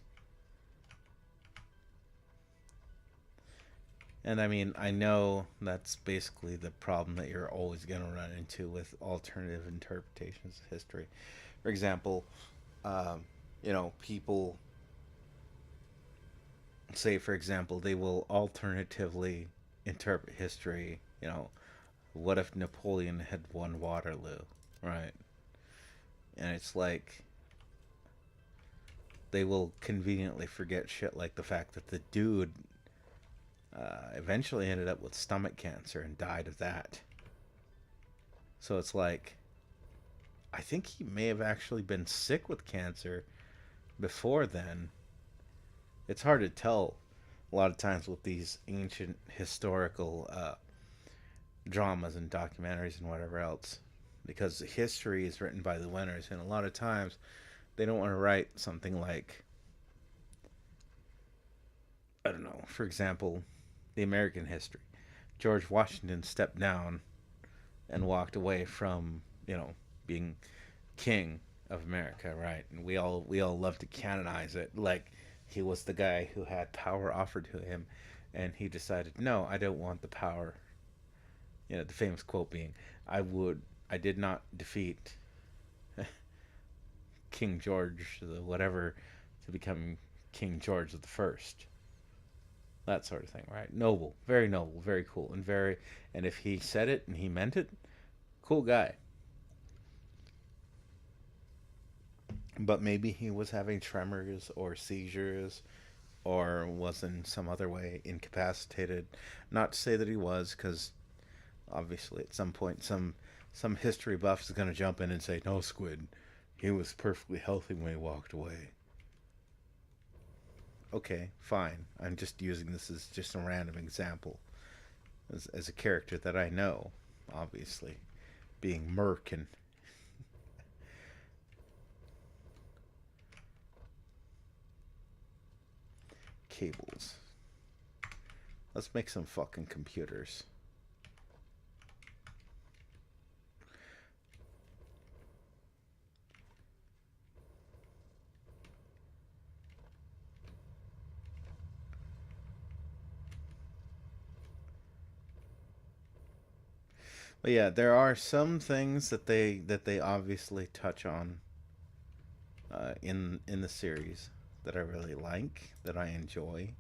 And I mean, I know that's basically the problem that you're always going to run into with alternative interpretations of history. For example, um, people say, for example, they will alternatively interpret history. What if Napoleon had won Waterloo, right? And it's like they will conveniently forget shit like the fact that the dude eventually ended up with stomach cancer and died of that. So it's like, I think he may have actually been sick with cancer before then. It's hard to tell a lot of times with these ancient historical dramas and documentaries and whatever else, because history is written by the winners, and a lot of times they don't want to write something like, I don't know, for example, the American history. George Washington stepped down and walked away from, being king of America, right? And we all love to canonize it like he was the guy who had power offered to him, and he decided, no, I don't want the power. The famous quote being, I did not defeat King George the whatever to become King George the First. That sort of thing, right? Noble, very cool, and if he said it and he meant it, cool guy. But maybe he was having tremors or seizures or was in some other way incapacitated. Not to say that he was, because obviously at some point some history buff is going to jump in and say, no, Squid, he was perfectly healthy when he walked away. Okay, fine. I'm just using this as just a random example, as a character that I know, obviously, being Merc and cables. Let's make some fucking computers. But yeah, there are some things that they obviously touch on in the series that I really like, that I enjoy.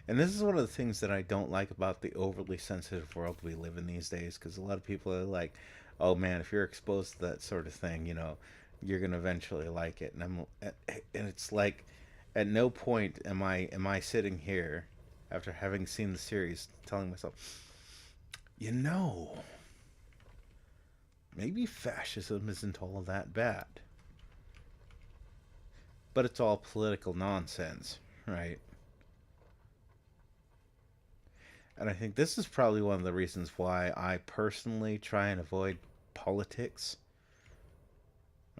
And this is one of the things that I don't like about the overly sensitive world we live in these days, because a lot of people are like, "Oh man, if you're exposed to that sort of thing, you're gonna eventually like it." And it's like, at no point am I sitting here after having seen the series telling myself, you know, maybe fascism isn't all that bad. But it's all political nonsense, right? And I think this is probably one of the reasons why I personally try and avoid politics.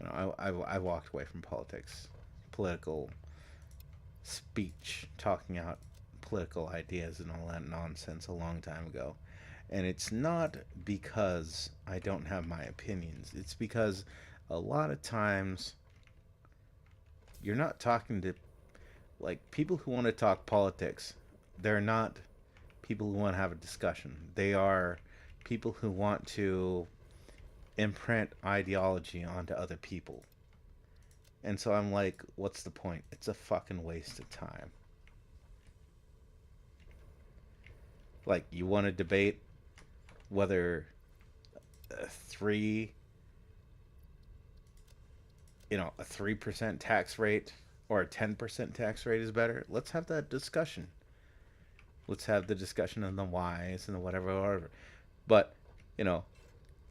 I walked away from politics, political speech, talking out political ideas and all that nonsense a long time ago. And it's not because I don't have my opinions. It's because a lot of times you're not talking to, like, people who want to talk politics. They're not people who want to have a discussion. They are people who want to imprint ideology onto other people. And so I'm like, what's the point? It's a fucking waste of time. Like, you want to debate whether a three, a 3% tax rate or a 10% tax rate is better? Let's have that discussion. Let's have the discussion on the whys and the whatever. But, you know,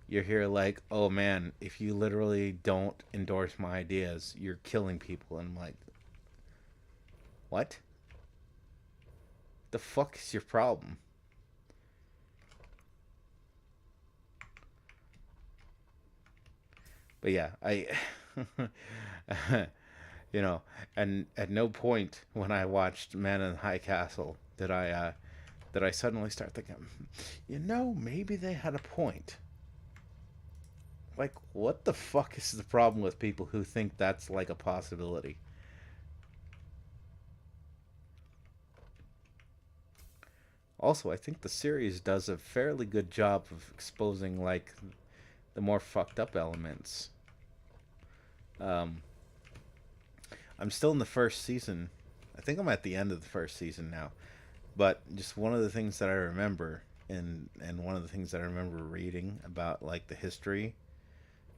you're here like, oh man, if you literally don't endorse my ideas, you're killing people. And I'm like, what? The fuck is your problem? But yeah, you know, and at no point when I watched Man in the High Castle did I suddenly start thinking, maybe they had a point. Like, what the fuck is the problem with people who think that's like a possibility? Also, I think the series does a fairly good job of exposing like the more fucked up elements. Um, I'm still in the first season. I think I'm at the end of the first season now. But just one of the things that I remember, and one of the things that I remember reading about like the history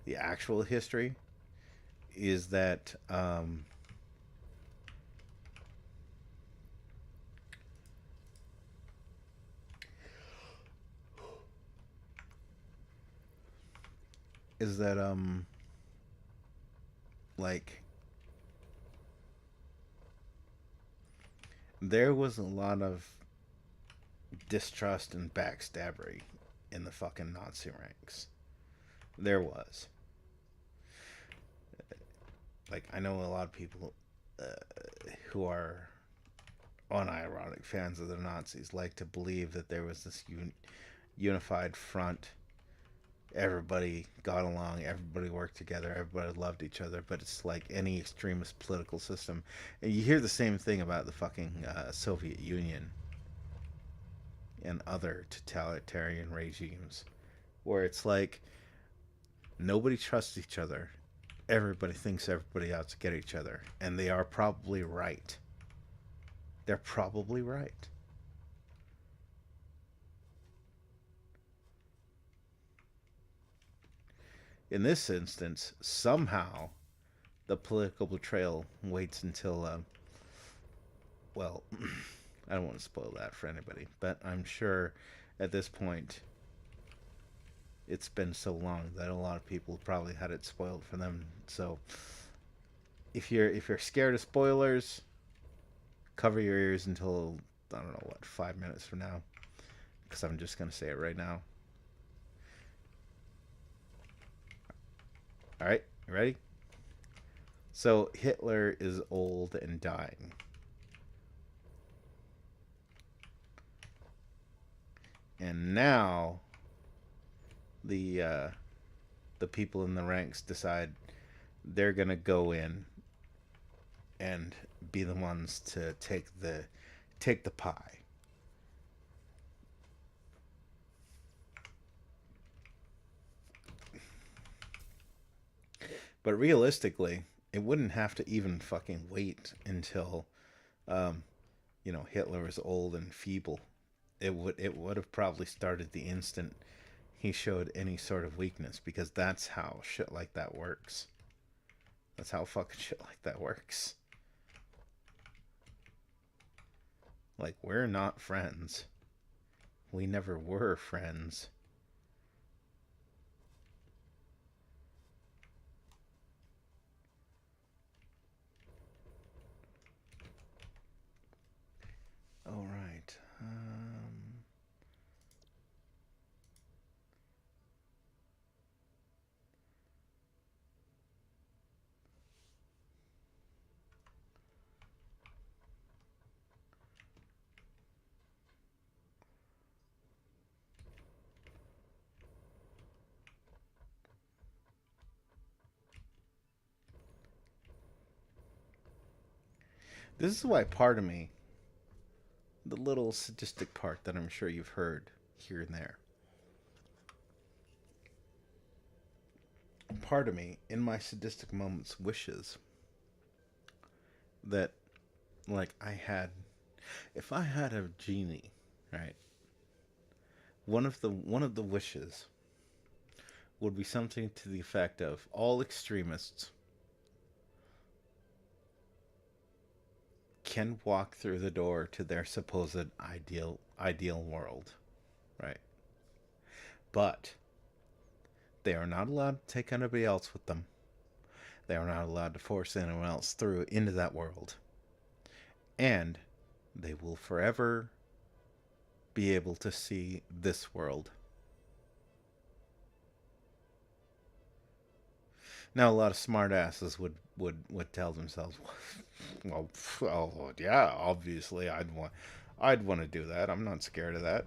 The actual history is that is that like there was a lot of distrust and backstabbery in the fucking Nazi ranks. There was. Like, I know a lot of people uh, who are unironic fans of the Nazis like to believe that there was this unified front. Everybody got along, everybody worked together, everybody loved each other, but it's like any extremist political system. And you hear the same thing about the fucking Soviet Union and other totalitarian regimes, where it's like nobody trusts each other. Everybody thinks everybody out to get each other, and they are probably right. They're probably right. In this instance, somehow the political betrayal waits until, well, I don't want to spoil that for anybody, but I'm sure at this point it's been so long that a lot of people probably had it spoiled for them. So if you're scared of spoilers, cover your ears until I don't know what 5 minutes from now, because I'm just gonna say it right now. All right, you ready? So Hitler is old and dying, and now the the people in the ranks decide they're gonna go in and be the ones to take the pie. But realistically, it wouldn't have to even fucking wait until um, Hitler was old and feeble. It would have probably started the instant he showed any sort of weakness, because that's how shit like that works. That's how fucking shit like that works. Like, we're not friends. We never were friends. All right. This is why part of me, the little sadistic part that I'm sure you've heard here and there, part of me in my sadistic moments wishes that, like, if I had a genie, right? One of the wishes would be something to the effect of all extremists can walk through the door to their supposed ideal world, right? But they are not allowed to take anybody else with them. They are not allowed to force anyone else through into that world. And they will forever be able to see this world. Now, a lot of smartasses would tell themselves, "Well, oh, yeah, obviously, I'd want to do that. I'm not scared of that.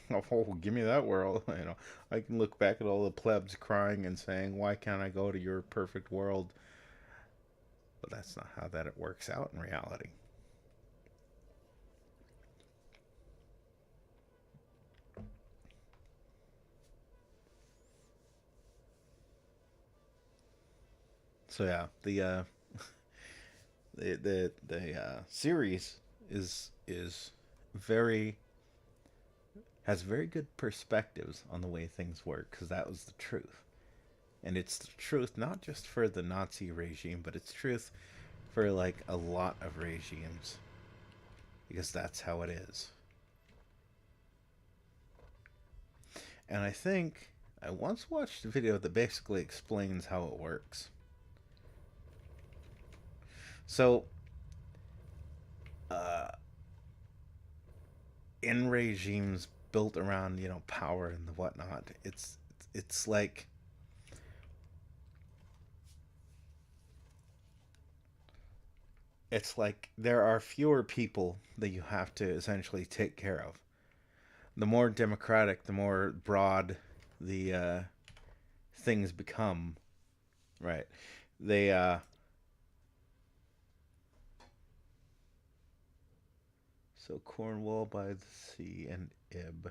Oh, give me that world. I can look back at all the plebs crying and saying, why can't I go to your perfect world?" But that's not how that it works out in reality. So yeah, the series is very has very good perspectives on the way things work, because that was the truth. And it's the truth not just for the Nazi regime, but it's truth for like a lot of regimes because that's how it is. And I think I once watched a video that basically explains how it works. So, uh, in regimes built around power and the whatnot, it's like there are fewer people that you have to essentially take care of. The more democratic, the more broad the things become. Right? They so Cornwall by the sea and Ib.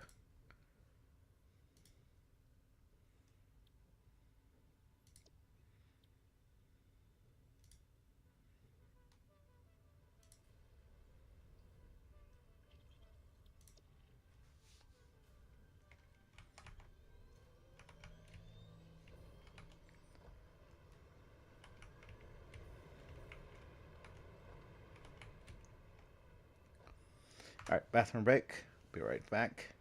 All right, bathroom break. Be right back.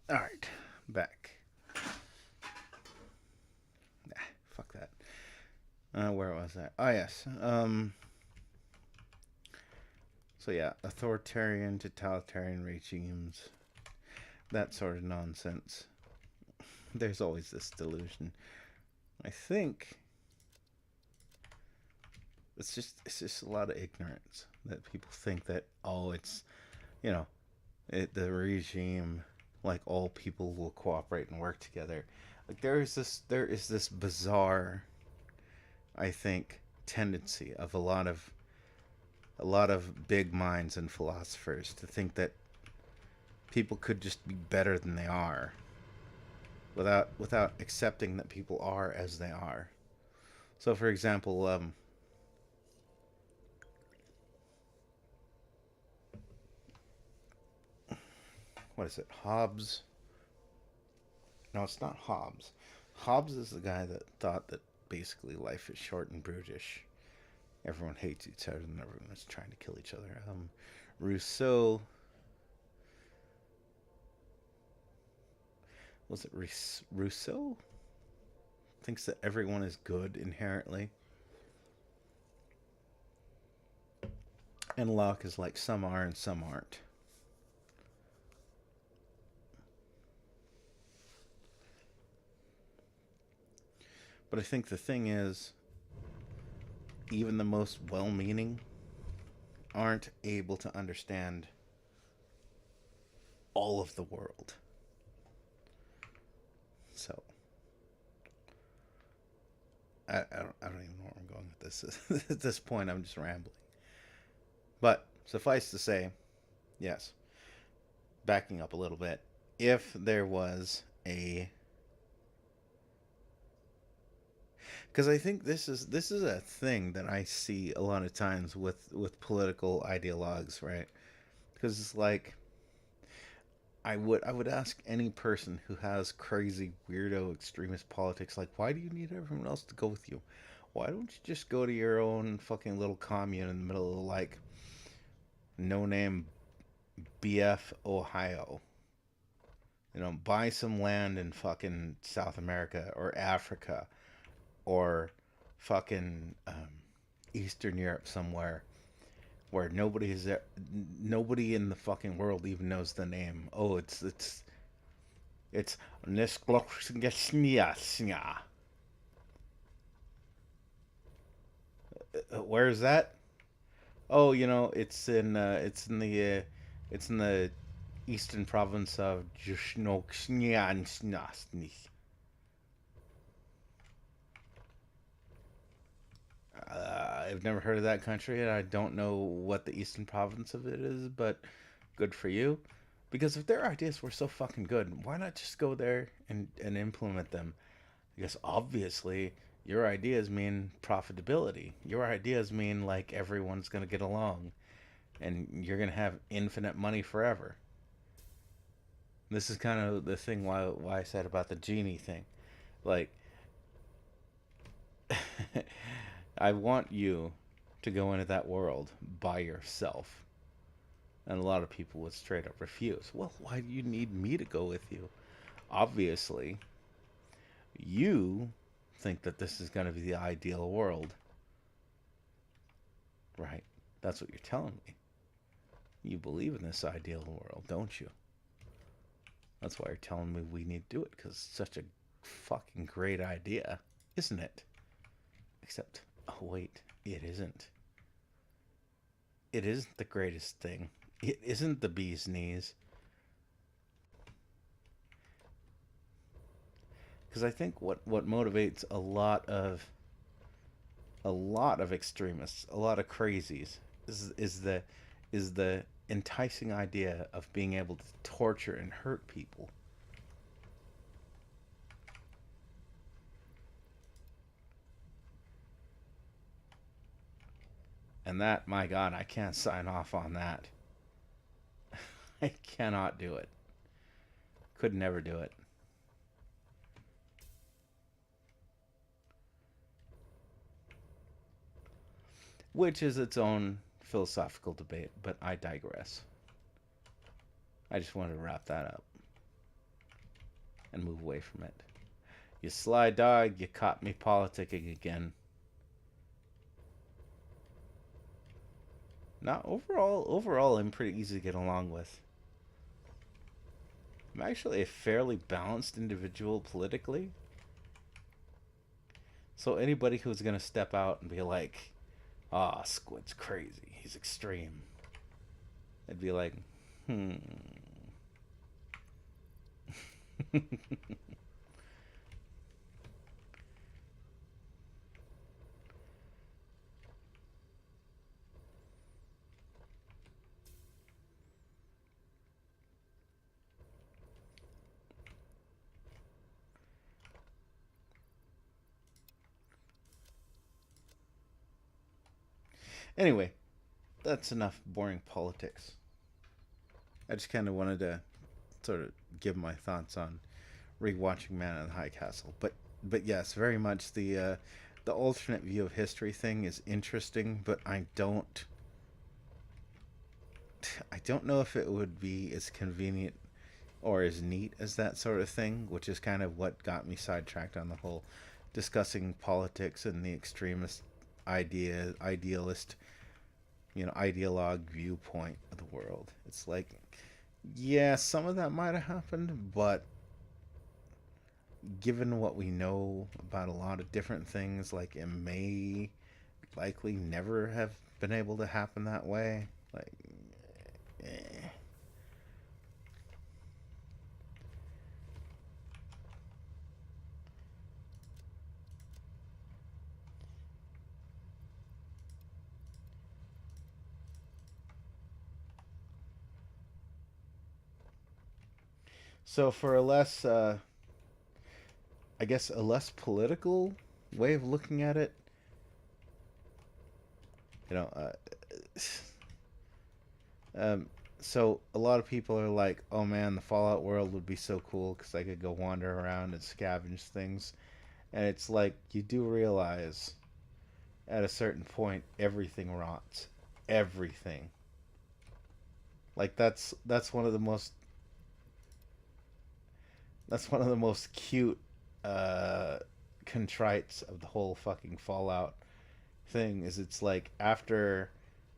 All right, back. Nah, fuck that. Where was I? Oh yes. So yeah, authoritarian, totalitarian regimes, that sort of nonsense. There's always this delusion. I think it's just a lot of ignorance that people think that it's you know the regime, like all people will cooperate and work together. Like there is this bizarre, I think, tendency of a lot of big minds and philosophers to think that people could just be better than they are without accepting that people are as they are. So, for example, what is it? Hobbes? No, it's not Hobbes. Hobbes is the guy that thought that basically life is short and brutish. Everyone hates each other and everyone is trying to kill each other. Rousseau, was it Rousseau? Thinks that everyone is good inherently. And Locke is like, some are and some aren't. But I think the thing is, even the most well meaning aren't able to understand all of the world. So, I don't even know where I'm going with this. At this point, I'm just rambling. But suffice to say, yes, backing up a little bit, if there was a, because I think this is a thing that I see a lot of times with political ideologues, right? Because it's like, I would ask any person who has crazy weirdo extremist politics, like, why do you need everyone else to go with you? Why don't you just go to your own fucking little commune in the middle of like no name BF Ohio? Buy some land in fucking South America or Africa or fucking Eastern Europe somewhere where nobody in the fucking world even knows the name. Oh, it's Nisglokshnia. Where's that? Oh, it's in the eastern province of Jushnoksniansnasni. I've never heard of that country, and I don't know what the eastern province of it is, but good for you. Because if their ideas were so fucking good, why not just go there and implement them? Because obviously, your ideas mean profitability. Your ideas mean like everyone's gonna get along, and you're gonna have infinite money forever. This is kind of the thing why I said about the genie thing. Like, I want you to go into that world by yourself. And a lot of people would straight up refuse. Well, why do you need me to go with you? Obviously, you think that this is going to be the ideal world, right? That's what you're telling me. You believe in this ideal world, don't you? That's why you're telling me we need to do it, because it's such a fucking great idea, isn't it? Except, oh wait, it isn't. It isn't the greatest thing. It isn't the bee's knees. Because I think what motivates a lot of extremists, a lot of crazies, is the enticing idea of being able to torture and hurt people. And that, my God, I can't sign off on that. I cannot do it. Could never do it. Which is its own philosophical debate, but I digress. I just wanted to wrap that up and move away from it. You sly dog, you caught me politicking again. Not overall, I'm pretty easy to get along with. I'm actually a fairly balanced individual politically. So anybody who's gonna step out and be like, "Ah, Squid's crazy. He's extreme," I'd be like, hmm. Anyway, that's enough boring politics. I just kind of wanted to sort of give my thoughts on rewatching Man in the High Castle. But yes, very much the alternate view of history thing is interesting, but I don't know if it would be as convenient or as neat as that sort of thing, which is kind of what got me sidetracked on the whole discussing politics and the extremist idealist, ideologue viewpoint of the world. It's like, yeah, some of that might have happened, but given what we know about a lot of different things, like it may likely never have been able to happen that way. Like, eh. So for a less, I guess, a less political way of looking at it, you know, so a lot of people are like, "Oh man, the Fallout world would be so cool because I could go wander around and scavenge things." And it's like you do realize at a certain point everything rots, everything. Like that's one of the most cute uh, contrites of the whole fucking Fallout thing. Is it's like after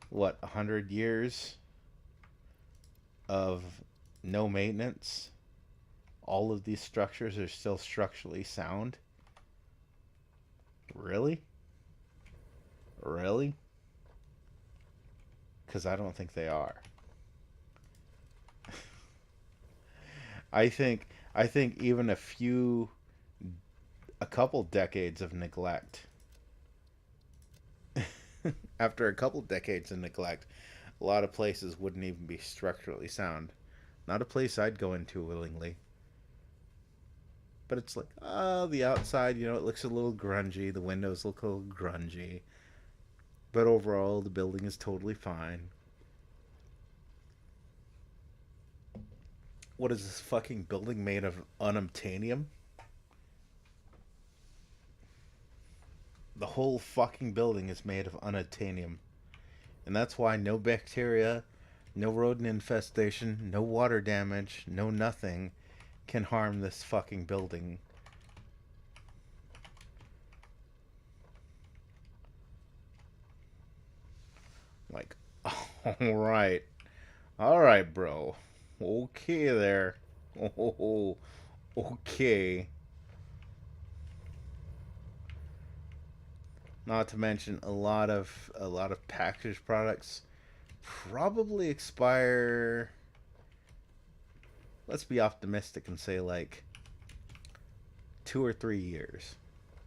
what 100 years of no maintenance, all of these structures are still structurally sound. Really? Really? Because I don't think they are. I think even a couple decades of neglect, after a couple decades of neglect, a lot of places wouldn't even be structurally sound. Not a place I'd go into willingly. But it's like, oh, the outside, it looks a little grungy. The windows look a little grungy. But overall, the building is totally fine. What is this fucking building made of unobtainium? The whole fucking building is made of unobtainium. And that's why no bacteria, no rodent infestation, no water damage, no nothing can harm this fucking building. Like, all right. All right, bro. Okay there. Oh, okay. Not to mention a lot of packaged products probably expire. Let's be optimistic and say like 2 or 3 years,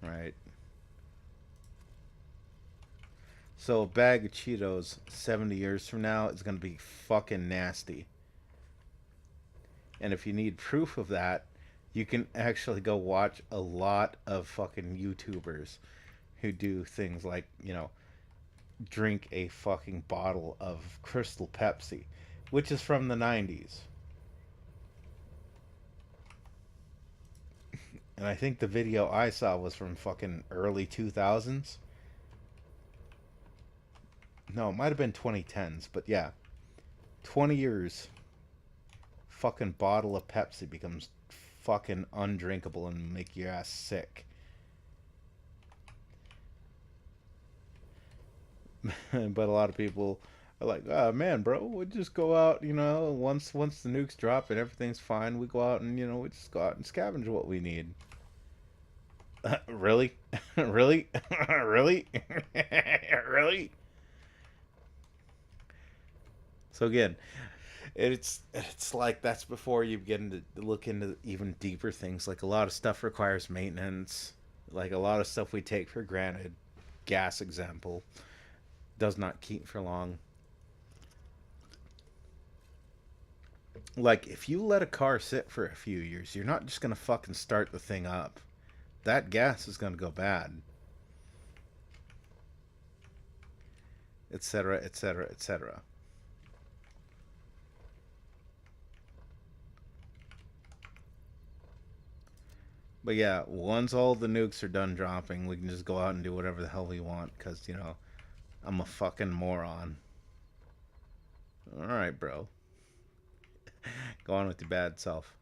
right? So a bag of Cheetos 70 years from now is gonna be fucking nasty. And if you need proof of that, you can actually go watch a lot of fucking YouTubers who do things like, drink a fucking bottle of Crystal Pepsi, which is from the 90s. And I think the video I saw was from fucking early 2000s. No, it might have been 2010s, but yeah. 20 years, fucking bottle of Pepsi becomes fucking undrinkable and make your ass sick. But a lot of people are like, "Oh man, bro, we just go out, once the nukes drop and everything's fine, we go out and we just go out and scavenge what we need." Really? Really? Really? Really? So again, it's like that's before you begin to look into even deeper things. Like a lot of stuff requires maintenance. Like a lot of stuff we take for granted. Gas example does not keep for long. Like if you let a car sit for a few years, you're not just gonna fucking start the thing up. That gas is gonna go bad, etc., etc., etc. But yeah, once all the nukes are done dropping, we can just go out and do whatever the hell we want. Cause I'm a fucking moron. All right, bro. Go on with your bad self.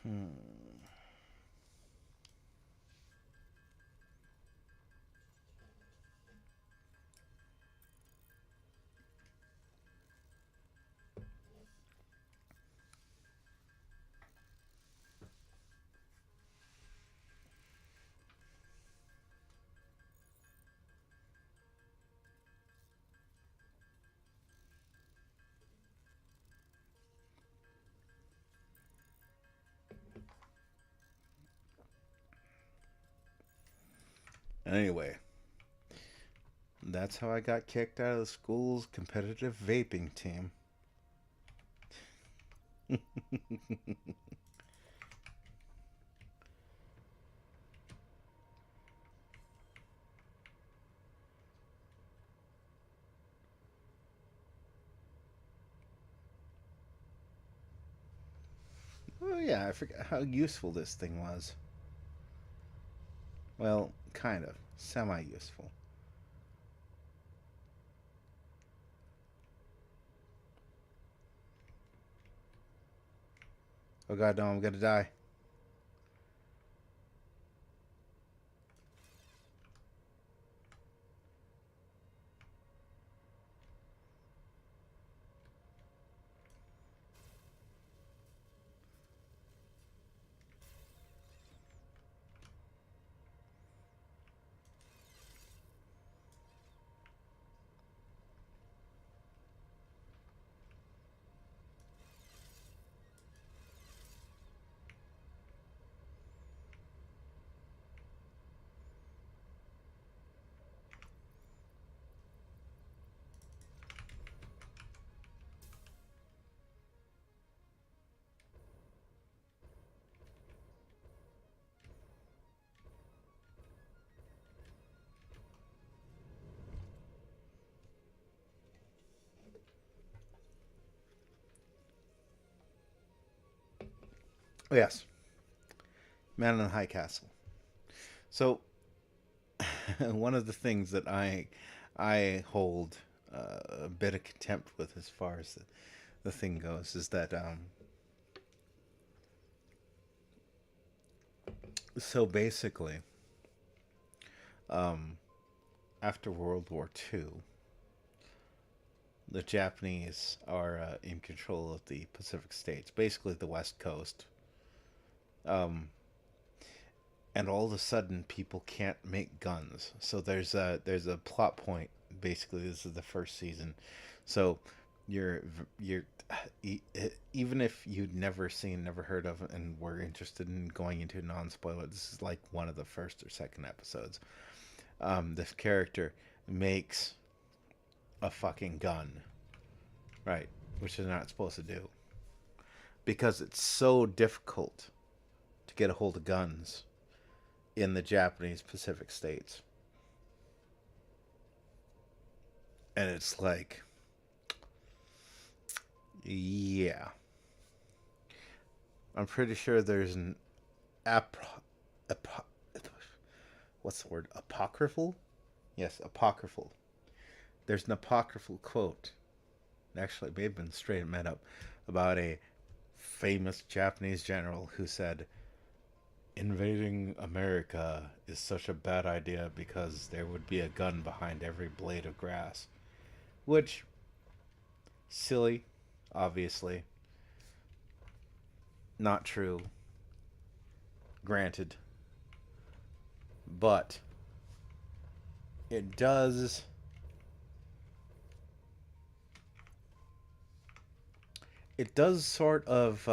Hmm. Anyway, that's how I got kicked out of the school's competitive vaping team. Oh yeah, I forgot how useful this thing was. Well, kind of, semi-useful. Oh god, no, I'm gonna die. Oh yes, Man in the High Castle. So one of the things that I hold a bit of contempt with as far as the thing goes is that so basically um, after World War II, the Japanese are in control of the Pacific states, basically the West Coast. Um, and all of a sudden, people can't make guns. So there's a plot point. Basically, this is the first season. So you're even if you'd never seen, never heard of, and were interested in going into non-spoiler, this is like one of the first or second episodes. This character makes a fucking gun, right? Which they're not supposed to do because it's so difficult to get a hold of guns in the Japanese Pacific states. And it's like, yeah. I'm pretty sure there's an ap- ap- what's the word? Apocryphal? Yes, apocryphal. There's an apocryphal quote. Actually, it may have been straight made up about a famous Japanese general who said, invading America is such a bad idea because there would be a gun behind every blade of grass. Which, silly, obviously. Not true, granted. But it does. It does sort of.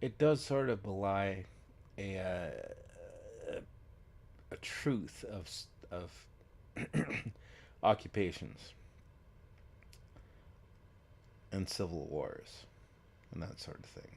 It does sort of belie a a truth of occupations and civil wars and that sort of thing.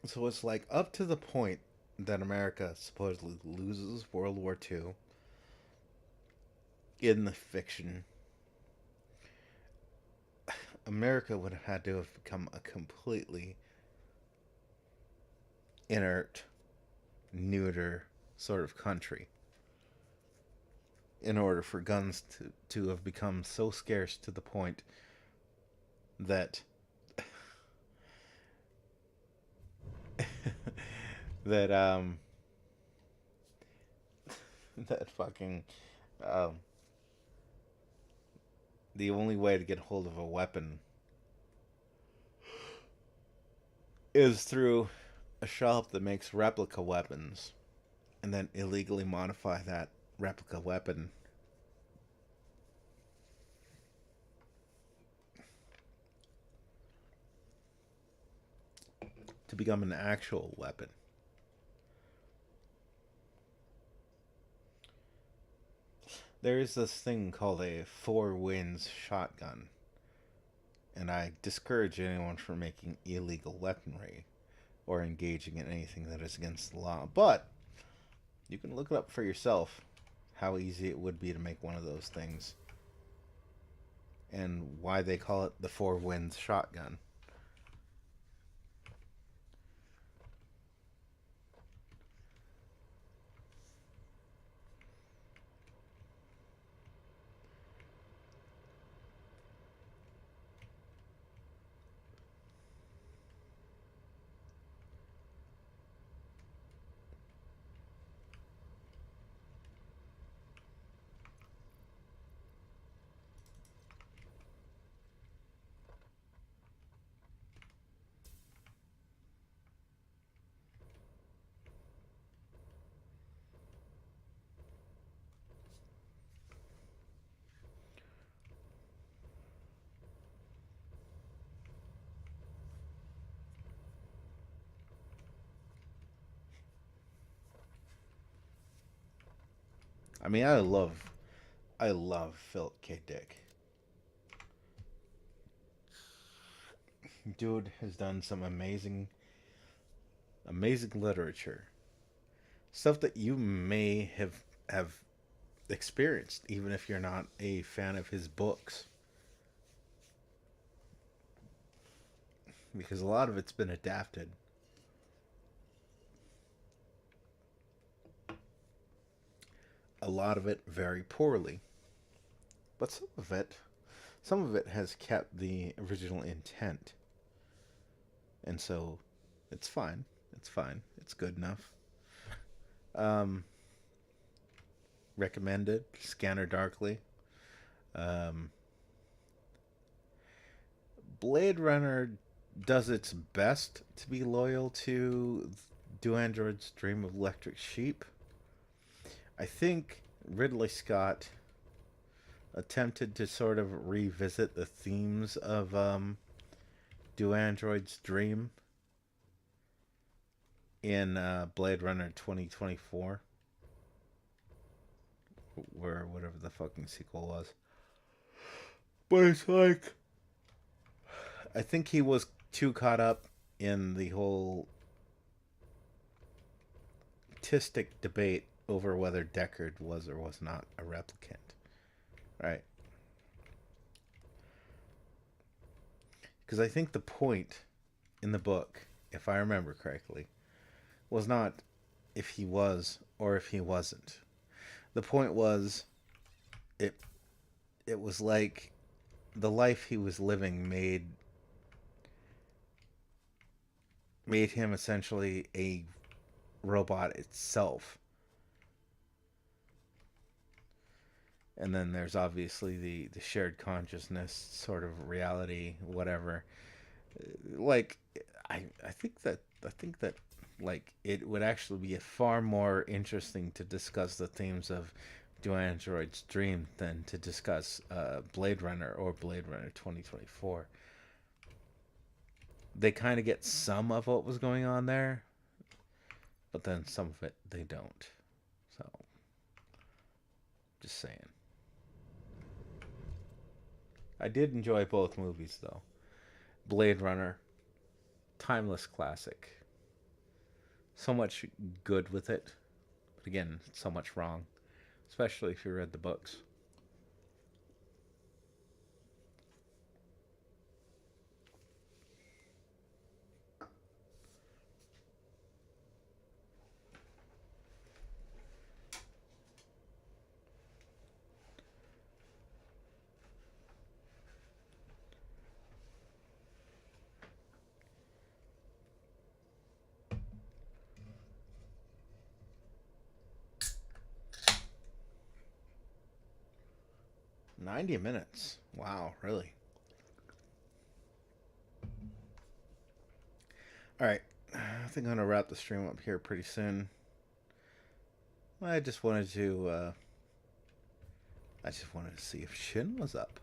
So it's like up to the point that America supposedly loses World War II in the fiction, America would have had to have become a completely inert, neuter sort of country in order for guns to have become so scarce to the point that that that fucking um the only way to get hold of a weapon is through a shop that makes replica weapons and then illegally modify that replica weapon to become an actual weapon. There is this thing called a four winds shotgun, and I discourage anyone from making illegal weaponry or engaging in anything that is against the law. But you can look it up for yourself how easy it would be to make one of those things and why they call it the four winds shotgun. I mean, I love Philip K. Dick. Dude has done some amazing literature, stuff that you may have experienced, even if you're not a fan of his books, because a lot of it's been adapted. A lot of it very poorly, but some of it some of it has kept the original intent, and so it's fine. It's fine. It's good enough. Um, Recommended. Scanner Darkly. Um, Blade Runner does its best to be loyal to Do Androids Dream of Electric Sheep. I think Ridley Scott attempted to sort of revisit the themes of Do Androids Dream in Blade Runner 2024, where whatever the fucking sequel was. But it's like, I think he was too caught up in the whole artistic debate over whether Deckard was or was not a replicant, right? Because I think the point in the book, if I remember correctly, was not if he was or if he wasn't. The point was it it was like the life he was living made him essentially a robot itself. And then there's obviously the shared consciousness sort of reality, whatever. Like I think that like it would actually be far more interesting to discuss the themes of Do Androids Dream than to discuss Blade Runner or Blade Runner 2024. They kind of get some of what was going on there, but then some of it they don't. So, just saying. I did enjoy both movies though. Blade Runner, timeless classic. So much good with it, but again, so much wrong, especially if you read the books. 90 minutes. Wow, really? All right. I think I'm going to wrap the stream up here pretty soon. I just wanted to see if Shin was up.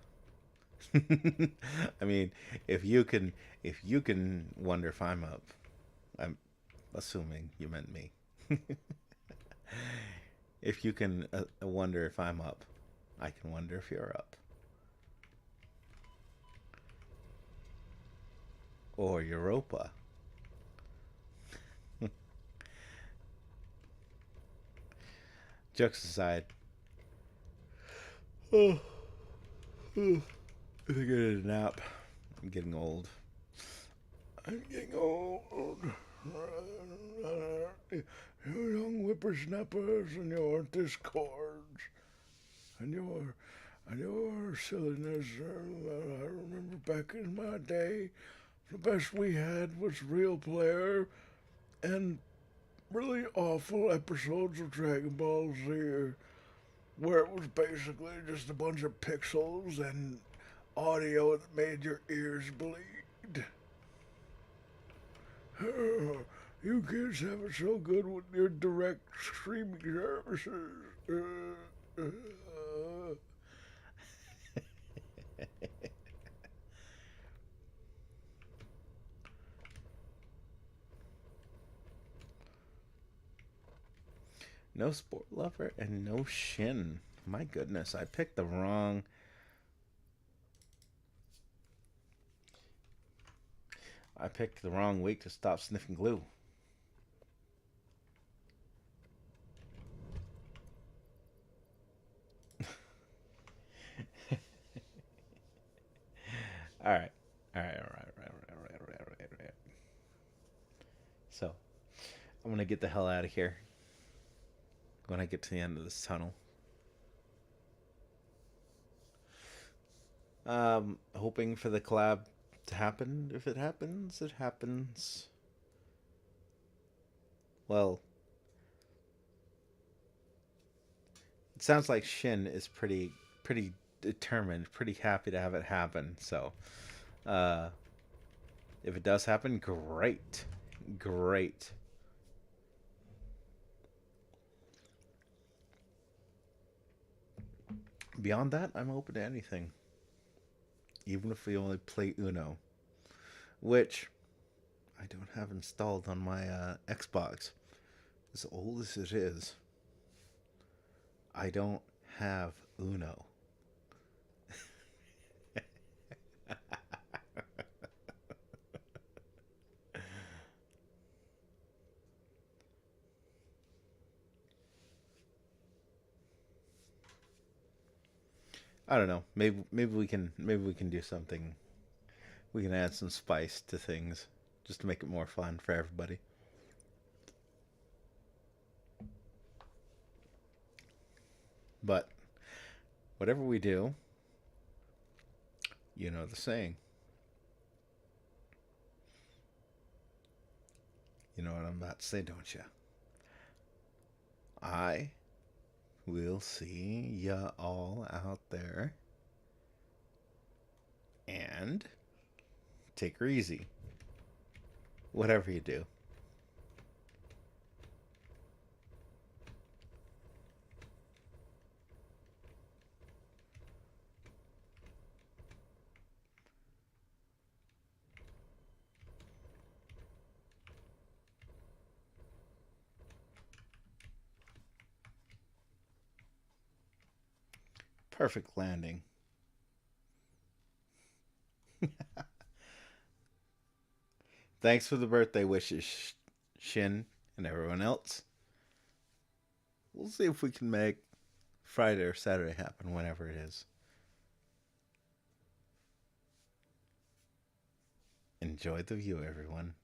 I mean, if you can wonder if I'm up, I'm assuming you meant me. If you can wonder if I'm up, I can wonder if you're up. Or Europa. Jokes aside, oh, oh, I think I need a nap. I'm getting old. I'm getting old. You young whippersnappers and your discords and your silliness. I remember back in my day, the best we had was Real Player and really awful episodes of Dragon Ball Z where it was basically just a bunch of pixels and audio that made your ears bleed. You kids have it so good with your direct streaming services. No Sport Lover and no Shin. My goodness, I picked the wrong. I picked the wrong week to stop sniffing glue. All right, all right, all right, all right, all right, all right, all right, all right. So I'm gonna get the hell out of here when I get to the end of this tunnel. Hoping for the collab to happen. If it happens, it happens. Well, it sounds like Shin is pretty determined, pretty happy to have it happen. So, uh, if it does happen, great, great. Beyond that, I'm open to anything, even if we only play Uno, which I don't have installed on my Xbox. As old as it is, I don't have Uno. I don't know. Maybe we can do something. We can add some spice to things just to make it more fun for everybody. But whatever we do, you know the saying. You know what I'm about to say, don't you? I will see ya all out there, and take her easy. Whatever you do. Perfect landing. Thanks for the birthday wishes, Shin, and everyone else. We'll see if we can make Friday or Saturday happen, whenever it is. Enjoy the view, everyone.